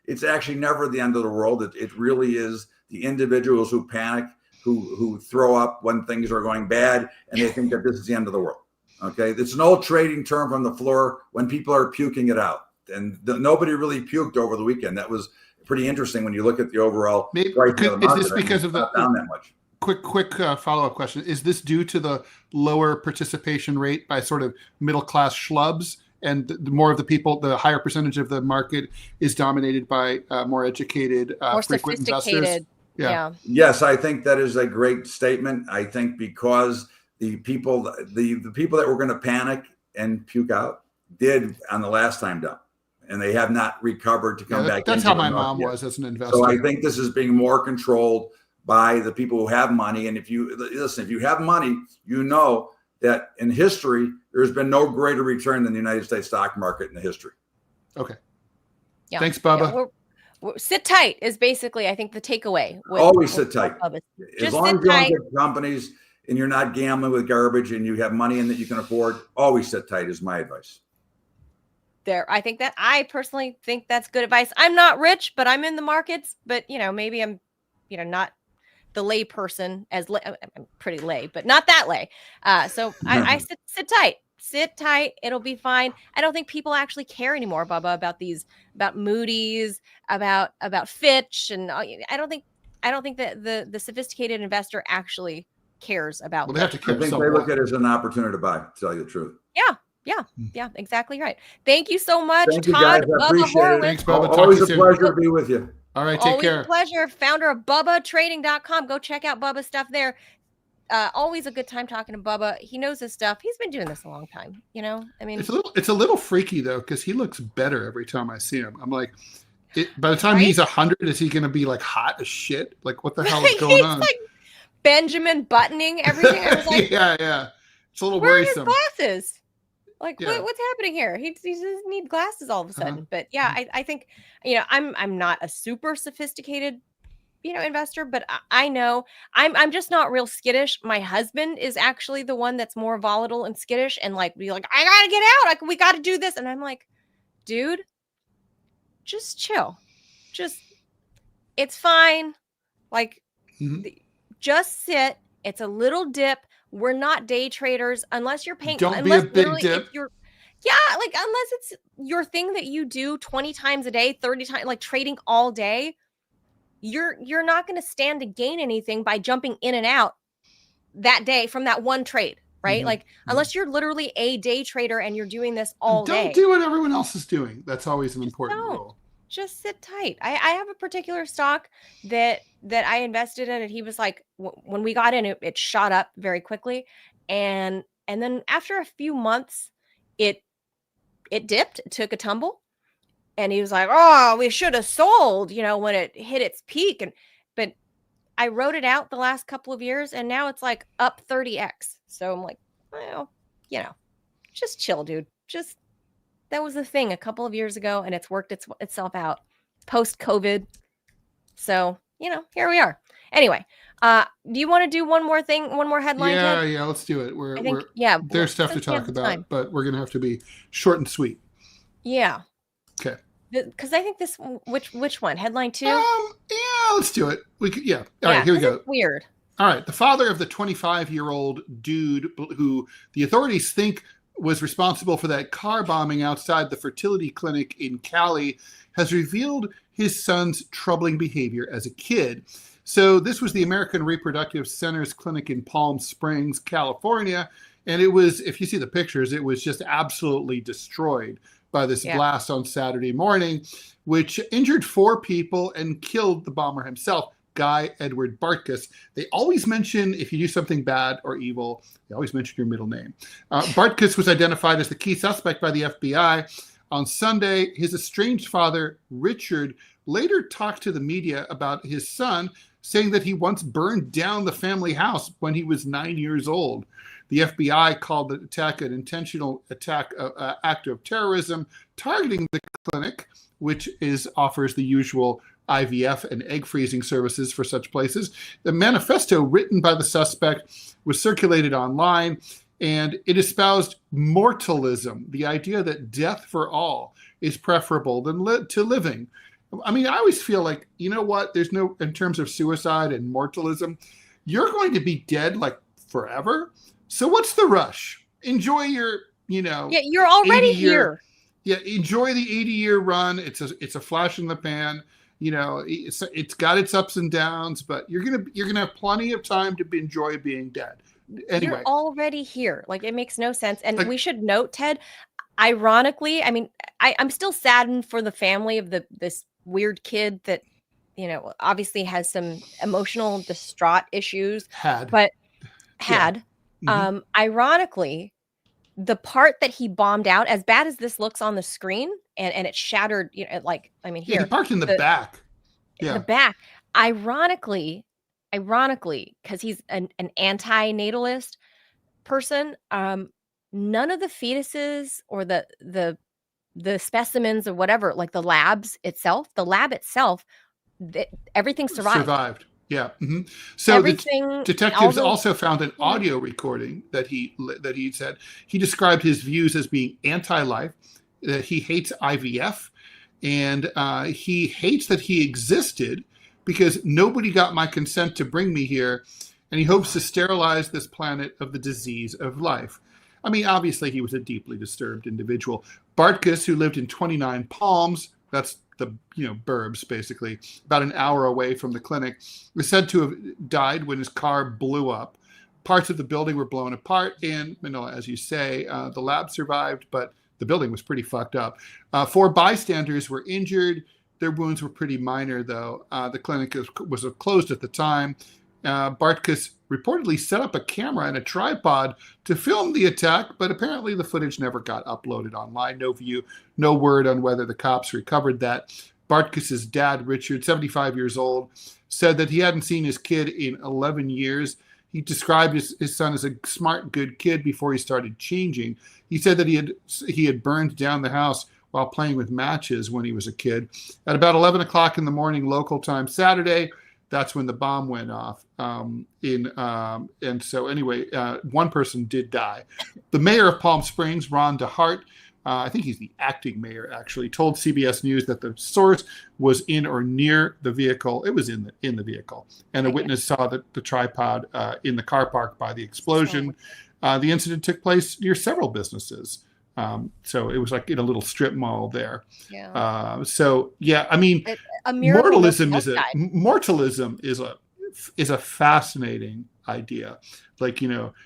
Speaker 3: it's actually never the end of the world. It really is the individuals who panic, who throw up when things are going bad, and they think that this is the end of the world. Okay, it's an old trading term from the floor when people are puking it out, and nobody really puked over the weekend. That was pretty interesting when you look at the overall price of the market.
Speaker 2: Is this because of the
Speaker 3: down that much?
Speaker 2: Quick follow-up question. Is this due to the lower participation rate by sort of middle-class schlubs, and the more of the people, the higher percentage of the market is dominated by more educated,
Speaker 1: more
Speaker 2: frequent
Speaker 1: sophisticated
Speaker 2: investors? Yeah.
Speaker 3: Yes, I think that is a great statement. I think because the people that were going to panic and puke out did on the last time down, and they have not recovered to come back.
Speaker 2: That's how my mom was as an investor.
Speaker 3: So I think this is being more controlled by the people who have money. And if you have money, you know that in history, there's been no greater return than the United States stock market in the history.
Speaker 2: Okay.
Speaker 1: Yeah.
Speaker 2: Thanks, Bubba.
Speaker 1: Sit tight is basically, I think, the takeaway.
Speaker 3: Always sit tight.
Speaker 1: As
Speaker 3: long as you don't get companies and you're not gambling with garbage and you have money in that you can afford, always sit tight is my advice.
Speaker 1: I personally think that's good advice. I'm not rich, but I'm in the markets. But maybe I'm, not the lay person I'm pretty lay, but not that lay. So I sit tight. Sit tight. It'll be fine. I don't think people actually care anymore, Bubba, about Moody's, about Fitch, and I don't think that the sophisticated investor actually cares about.
Speaker 2: Well, they have to care.
Speaker 3: I think they look at it as an opportunity to buy. To tell you the truth.
Speaker 1: Yeah, exactly right. Thank you so much,
Speaker 3: Thank you,
Speaker 1: Todd.
Speaker 3: guys. I appreciate it.
Speaker 2: Thanks, Bubba.
Speaker 3: Always a pleasure to be with you.
Speaker 2: All right, take care.
Speaker 1: Always a pleasure. Founder of BubbaTrading.com. Go check out Bubba's stuff there. Always a good time talking to Bubba. He knows his stuff. He's been doing this a long time. I mean,
Speaker 2: it's a little freaky though, because he looks better every time I see him. I'm like, by the time he's 100, is he going to be like hot as shit? Like, what the hell is going on?
Speaker 1: Like Benjamin buttoning everything. I was like,
Speaker 2: yeah. It's a little
Speaker 1: where
Speaker 2: worrisome.
Speaker 1: are his glasses? Like, what's happening here? He doesn't need glasses all of a sudden. But yeah, I think, I'm not a super sophisticated, investor, but I know I'm just not real skittish. My husband is actually the one that's more volatile and skittish and be like, I gotta get out. We got to do this. And I'm like, dude, just chill. It's fine. Just sit. It's a little dip. We're not day traders unless you're paying.
Speaker 2: Don't be a big dip.
Speaker 1: Unless it's your thing that you do 20 times a day, 30 times, like trading all day, you're not going to stand to gain anything by jumping in and out that day from that one trade, right? Unless you're literally a day trader and you're doing this all day.
Speaker 2: Don't do what everyone else is doing. That's always an important rule.
Speaker 1: Just sit tight. I have a particular stock that I invested in, and he was like, when we got in, it shot up very quickly, and then after a few months, it dipped, it took a tumble, and he was like, "Oh, we should have sold," when it hit its peak, but I wrote it out the last couple of years, and now it's like up 30x. So I'm like, well, just chill, dude. That was the thing a couple of years ago, and it's worked itself out post-COVID. So, here we are. Anyway, Do you want to do one more thing, one more headline?
Speaker 2: Yeah,
Speaker 1: Ted?
Speaker 2: yeah, let's do it.
Speaker 1: I think,
Speaker 2: There's stuff to
Speaker 1: since we have
Speaker 2: talk
Speaker 1: the
Speaker 2: about,
Speaker 1: time.
Speaker 2: but we're gonna have to be short and sweet.
Speaker 1: Yeah.
Speaker 2: Okay.
Speaker 1: Because I think this, which one? Headline 2?
Speaker 2: Yeah, let's do it. We could, yeah. All right, here we go.
Speaker 1: It's weird.
Speaker 2: All right, the father of the 25-year-old dude who the authorities think was responsible for that car bombing outside the fertility clinic in Cali has revealed his son's troubling behavior as a kid. So this was the American Reproductive Centers Clinic in Palm Springs, California, and it was, if you see the pictures, it was just absolutely destroyed by this blast on Saturday morning, which injured 4 people and killed the bomber himself, Guy Edward Bartkus. They always mention, if you do something bad or evil, they always mention your middle name. Bartkus was identified as the key suspect by the FBI. On Sunday, his estranged father, Richard, later talked to the media about his son, saying that he once burned down the family house when he was 9 years old. The FBI called the attack an intentional act of terrorism targeting the clinic, which offers the usual IVF and egg freezing services for such places. The manifesto written by the suspect was circulated online, and it espoused mortalism, the idea that death for all is preferable to living. I mean, I always feel like, you know what, there's no, in terms of suicide and mortalism, you're going to be dead like forever. So what's the rush? Enjoy your,
Speaker 1: Yeah, you're already here.
Speaker 2: Yeah, enjoy the 80-year run. It's a flash in the pan. It's got its ups and downs, but you're gonna have plenty of time to enjoy being dead. Anyway,
Speaker 1: you're already here. Like, it makes no sense. And we should note, Ted, ironically, I mean, I'm still saddened for the family of this weird kid that, obviously has some emotional distraught issues. Ironically, the part that he bombed out, as bad as this looks on the screen, and it shattered, here.
Speaker 2: He parked in the back. Yeah.
Speaker 1: The back. Ironically, because he's an anti-natalist person, none of the fetuses or the specimens or whatever, like the lab itself, everything survived.
Speaker 2: Yeah. Mm-hmm. So
Speaker 1: everything,
Speaker 2: the detectives also found an audio recording that he said he described his views as being anti-life, that he hates IVF, and he hates that he existed because nobody got my consent to bring me here, and he hopes to sterilize this planet of the disease of life. I mean, obviously he was a deeply disturbed individual. Bartkus, who lived in 29 Palms, that's the burbs, basically, about an hour away from the clinic, was said to have died when his car blew up. Parts of the building were blown apart in Manila, as you say. The lab survived, but the building was pretty fucked up. 4 bystanders were injured. Their wounds were pretty minor, though. The clinic was closed at the time. Bartkus reportedly set up a camera and a tripod to film the attack, but apparently the footage never got uploaded online. No word on whether the cops recovered that. Bartkus's dad, Richard, 75 years old, said that he hadn't seen his kid in 11 years. He described his son as a smart, good kid before he started changing. He said that he had burned down the house while playing with matches when he was a kid. At about 11 o'clock in the morning, local time Saturday, that's when the bomb went off. And so anyway, one person did die. The mayor of Palm Springs, Ron DeHart, I think he's the acting mayor actually, told CBS News that the source was in or near the vehicle. It was in the vehicle. And a witness saw the tripod in the car park by the explosion. The incident took place near several businesses. So it was like in a little strip mall there.
Speaker 1: Yeah.
Speaker 2: I mean, mortalism is a fascinating idea. Like,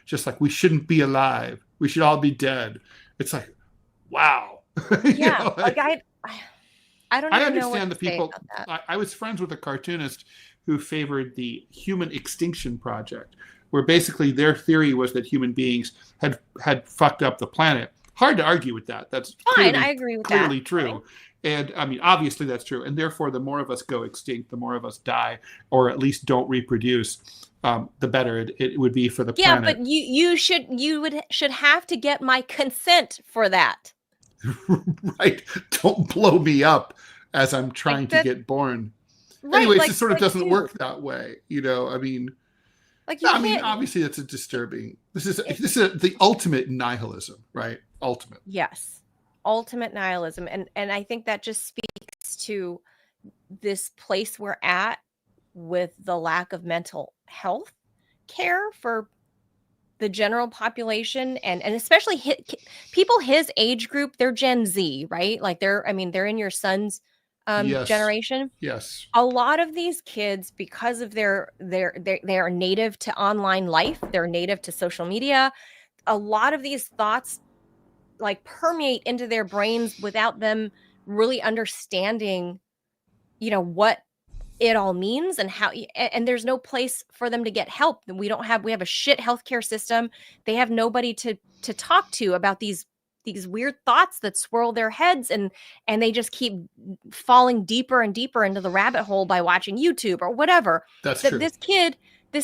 Speaker 2: just like we shouldn't be alive. We should all be dead. It's like, wow.
Speaker 1: Yeah. I don't even know what
Speaker 2: understand
Speaker 1: to
Speaker 2: the people.
Speaker 1: say about that.
Speaker 2: I was friends with a cartoonist who favored the Human Extinction Project, where basically their theory was that human beings had fucked up the planet. Hard to argue with that. That's
Speaker 1: fine. I agree with that.
Speaker 2: Clearly true. Fine. And I mean, obviously that's true. And therefore, the more of us go extinct, the more of us die, or at least don't reproduce, the better it would be for the planet.
Speaker 1: Yeah, but you should have to get my consent for that.
Speaker 2: Right. Don't blow me up as I'm trying to get born. Right, anyways, it sort of doesn't work that way. I mean,
Speaker 1: Like
Speaker 2: No, I mean, obviously, that's a disturbing. This is the ultimate nihilism, right? Ultimate.
Speaker 1: Yes, ultimate nihilism, and I think that just speaks to this place we're at with the lack of mental health care for the general population, and especially people his age group. They're Gen Z, right? Like they're in your son's
Speaker 2: Yes.
Speaker 1: generation.
Speaker 2: Yes.
Speaker 1: A lot of these kids, because of they are native to online life, they're native to social media. A lot of these thoughts like permeate into their brains without them really understanding, what it all means and how, and there's no place for them to get help. We have a shit healthcare system. They have nobody to talk to about these weird thoughts that swirl their heads, and they just keep falling deeper and deeper into the rabbit hole by watching YouTube or whatever.
Speaker 2: That's true.
Speaker 1: This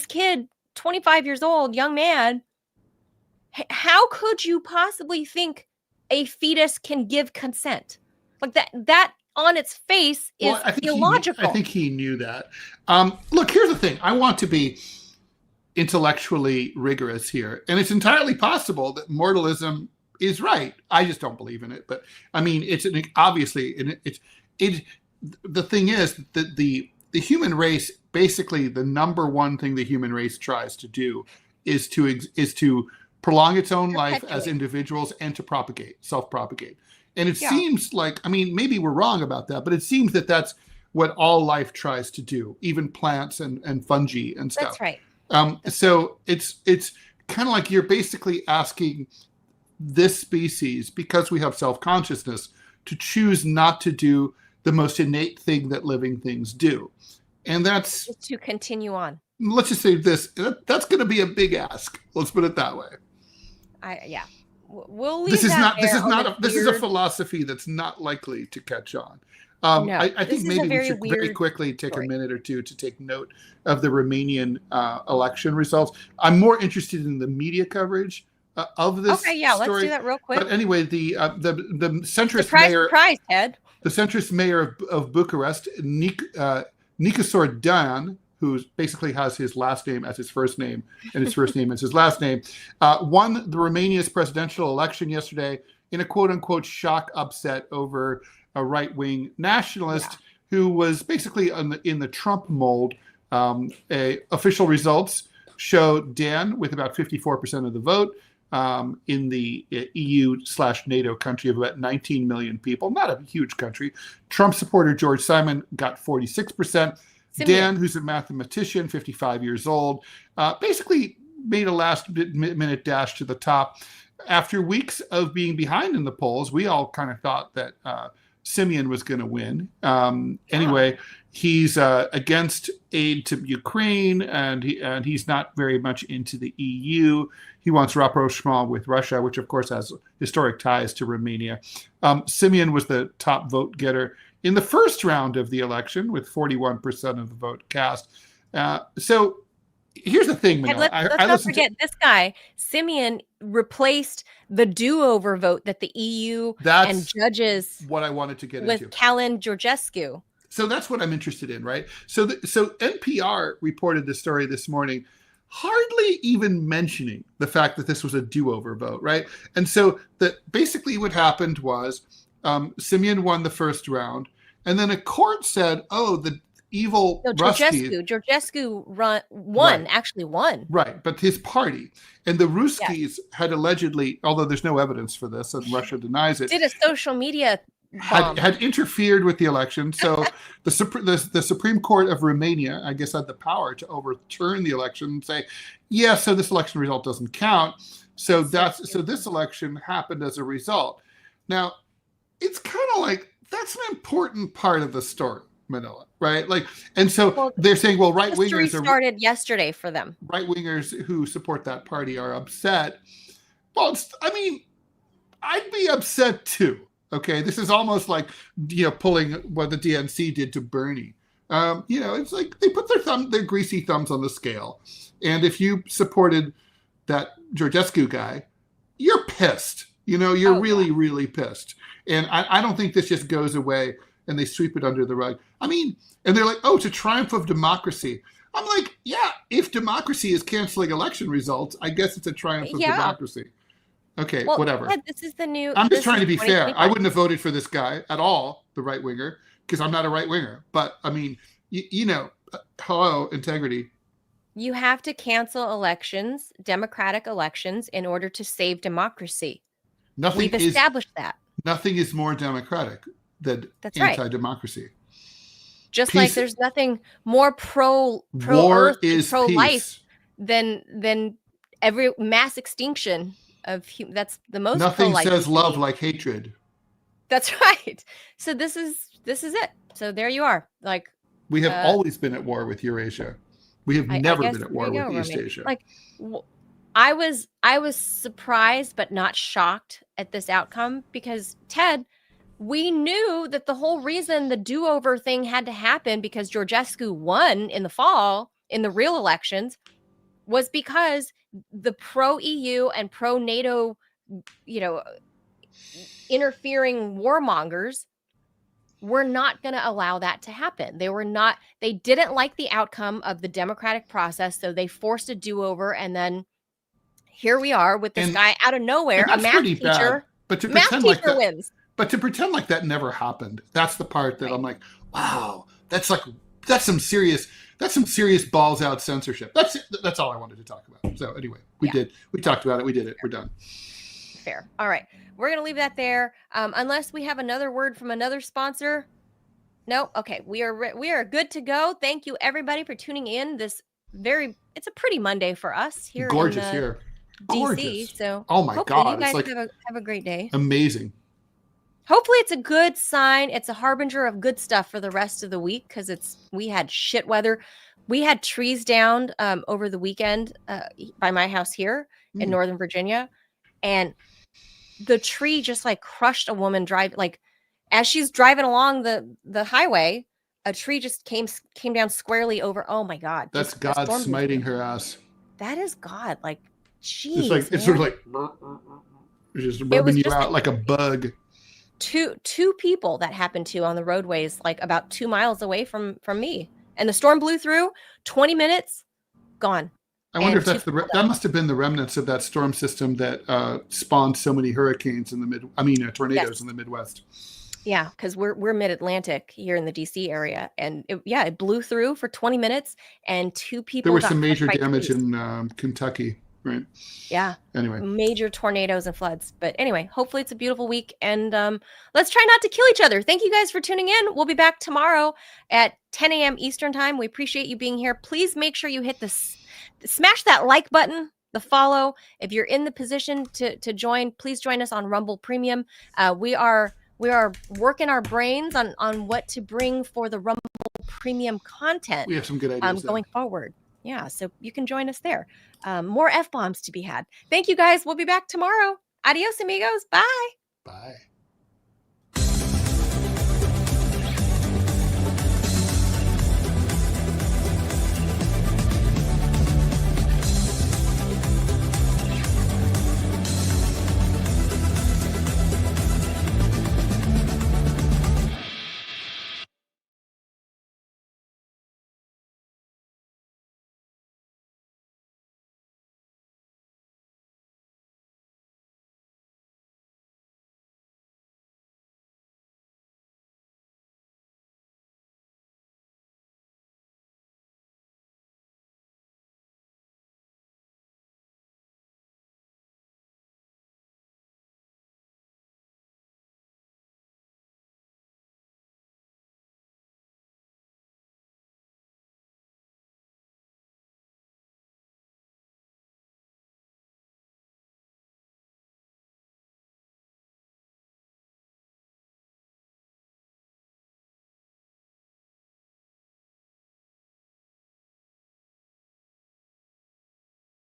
Speaker 1: kid, 25 years old, young man, how could you possibly think a fetus can give consent? Like that on its face is illogical.
Speaker 2: I think he knew that. Look, here's the thing. I want to be intellectually rigorous here, and it's entirely possible that mortalism is right. I just don't believe in it. But I mean, the thing is that the human race, basically the number one thing the human race tries to do is to prolong its own life as individuals and to self-propagate. And it seems like, I mean, maybe we're wrong about that, but it seems that that's what all life tries to do, even plants and fungi and stuff.
Speaker 1: That's right.
Speaker 2: So it's kind of like you're basically asking this species, because we have self-consciousness, to choose not to do the most innate thing that living things do. And that's
Speaker 1: just to continue on.
Speaker 2: Let's just say this, that's going to be a big ask. Let's put it that way.
Speaker 1: We'll leave
Speaker 2: this is
Speaker 1: that
Speaker 2: not this is a philosophy that's not likely to catch on.
Speaker 1: No,
Speaker 2: I think maybe we should very quickly take a minute or two to take note of the Romanian election results. I'm more interested in the media coverage of this.
Speaker 1: Okay, yeah,
Speaker 2: story.
Speaker 1: Let's do that real quick.
Speaker 2: But anyway, the centrist
Speaker 1: surprise, Ted.
Speaker 2: The centrist mayor of Bucharest, Nicosor Dan, who basically has his last name as his first name and his first name as his last name, won the Romania's presidential election yesterday in a quote-unquote shock upset over a right-wing nationalist who was basically in the Trump mold. Official results show Dan with about 54% of the vote in the EU/NATO country of about 19 million people, not a huge country. Trump supporter George Simon got 46%. Dan, who's a mathematician, 55 years old, basically made a last-minute dash to the top. After weeks of being behind in the polls, we all kind of thought that Simeon was going to win. Anyway, he's against aid to Ukraine, and he's not very much into the EU. He wants rapprochement with Russia, which of course has historic ties to Romania. Simeon was the top vote getter in the first round of the election with 41% of the vote cast. So here's the thing, Manila.
Speaker 1: Let's not forget this guy. Simeon replaced the do-over vote that the EU and judges
Speaker 2: what I wanted to get
Speaker 1: with
Speaker 2: into.
Speaker 1: Calin Georgescu.
Speaker 2: So that's what I'm interested in, right? So NPR reported this story this morning, hardly even mentioning the fact that this was a do-over vote, right? And so basically what happened was Simeon won the first round, and then a court said, "Oh, the evil
Speaker 1: Georgescu won.
Speaker 2: Right, but his party and the Ruskies had allegedly, although there's no evidence for this, and Russia denies it,
Speaker 1: did a social media bomb.
Speaker 2: had interfered with the election. So the Supreme Court of Romania, I guess, had the power to overturn the election and say, yeah, so this election result doesn't count. So this election happened as a result. Now, it's kind of like that's an important part of the story, Manila, right? Like, and so they're saying, well, right wingers
Speaker 1: started yesterday for them.
Speaker 2: Right wingers who support that party are upset. Well, I'd be upset too. Okay, this is almost like pulling what the DNC did to Bernie. It's like they put their greasy thumbs on the scale, and if you supported that Georgescu guy, you're pissed. You're really pissed. And I don't think this just goes away and they sweep it under the rug. And they're like, oh, it's a triumph of democracy. I'm like, yeah, if democracy is canceling election results, I guess it's a triumph of democracy. Okay,
Speaker 1: well,
Speaker 2: whatever.
Speaker 1: Ted, this is the new.
Speaker 2: I'm just trying to be fair. I wouldn't have voted for this guy at all, the right winger, because I'm not a right winger. But I mean, you know, hello, integrity.
Speaker 1: You have to cancel elections, democratic elections, in order to save democracy. We've established that.
Speaker 2: Nothing is more democratic than anti-democracy.
Speaker 1: Just peace. Like there's nothing more pro earth and pro life than every mass extinction of that's the most.
Speaker 2: Nothing says love like hatred.
Speaker 1: That's right. So this is it. So there you are. Like
Speaker 2: we have always been at war with Eurasia. We have never been at war with East Asia.
Speaker 1: Like I was surprised but not shocked at this outcome because Ted, we knew that the whole reason the do-over thing had to happen because Georgescu won in the fall in the real elections was because the pro-EU and pro-NATO, you know, interfering warmongers were not going to allow that to happen. They didn't like the outcome of the democratic process, so they forced a do-over, and then here we are with this guy out of nowhere, a math teacher.
Speaker 2: But to
Speaker 1: math
Speaker 2: pretend
Speaker 1: teacher
Speaker 2: like that
Speaker 1: wins.
Speaker 2: But to pretend like that never happened, that's the part that I'm like, wow, that's some serious balls out censorship. That's all I wanted to talk about. So anyway, we talked about it. We did it. We're done.
Speaker 1: Fair. All right. We're going to leave that there. Unless we have another word from another sponsor. No. Okay. We are good to go. Thank you everybody for tuning in. It's a pretty Monday for us here.
Speaker 2: Gorgeous here.
Speaker 1: DC. So
Speaker 2: oh my God.
Speaker 1: You guys have a great day.
Speaker 2: Amazing.
Speaker 1: Hopefully it's a good sign. It's a harbinger of good stuff for the rest of the week because we had shit weather. We had trees down over the weekend by my house here in Northern Virginia, and the tree just like crushed a woman as she's driving along the highway. A tree just came down squarely over. Oh my God!
Speaker 2: That's God smiting her ass.
Speaker 1: That is God. Like, geez,
Speaker 2: it's sort of like just rubbing you out like a bug.
Speaker 1: Two people that happened to on the roadways, like about 2 miles away from me, and the storm blew through. 20 minutes, gone.
Speaker 2: I wonder if that must have been the remnants of that storm system that spawned so many hurricanes in the tornadoes in the Midwest.
Speaker 1: Yeah, because we're mid-Atlantic here in the DC area, and it blew through for 20 minutes, and 2 people.
Speaker 2: There was some major damage in Kentucky, right?
Speaker 1: Yeah.
Speaker 2: Anyway,
Speaker 1: major tornadoes and floods, but anyway, hopefully it's a beautiful week, and let's try not to kill each other. Thank you guys for tuning in. We'll be back tomorrow at 10 a.m. Eastern time. We appreciate you being here. Please make sure you hit smash that like button, the follow. If you're in the position to join, please join us on Rumble Premium. We are working our brains on what to bring for the Rumble Premium content.
Speaker 2: We have some good ideas
Speaker 1: going forward. Yeah, so you can join us there. More F-bombs to be had. Thank you guys. We'll be back tomorrow. Adios, amigos. Bye.
Speaker 2: Bye.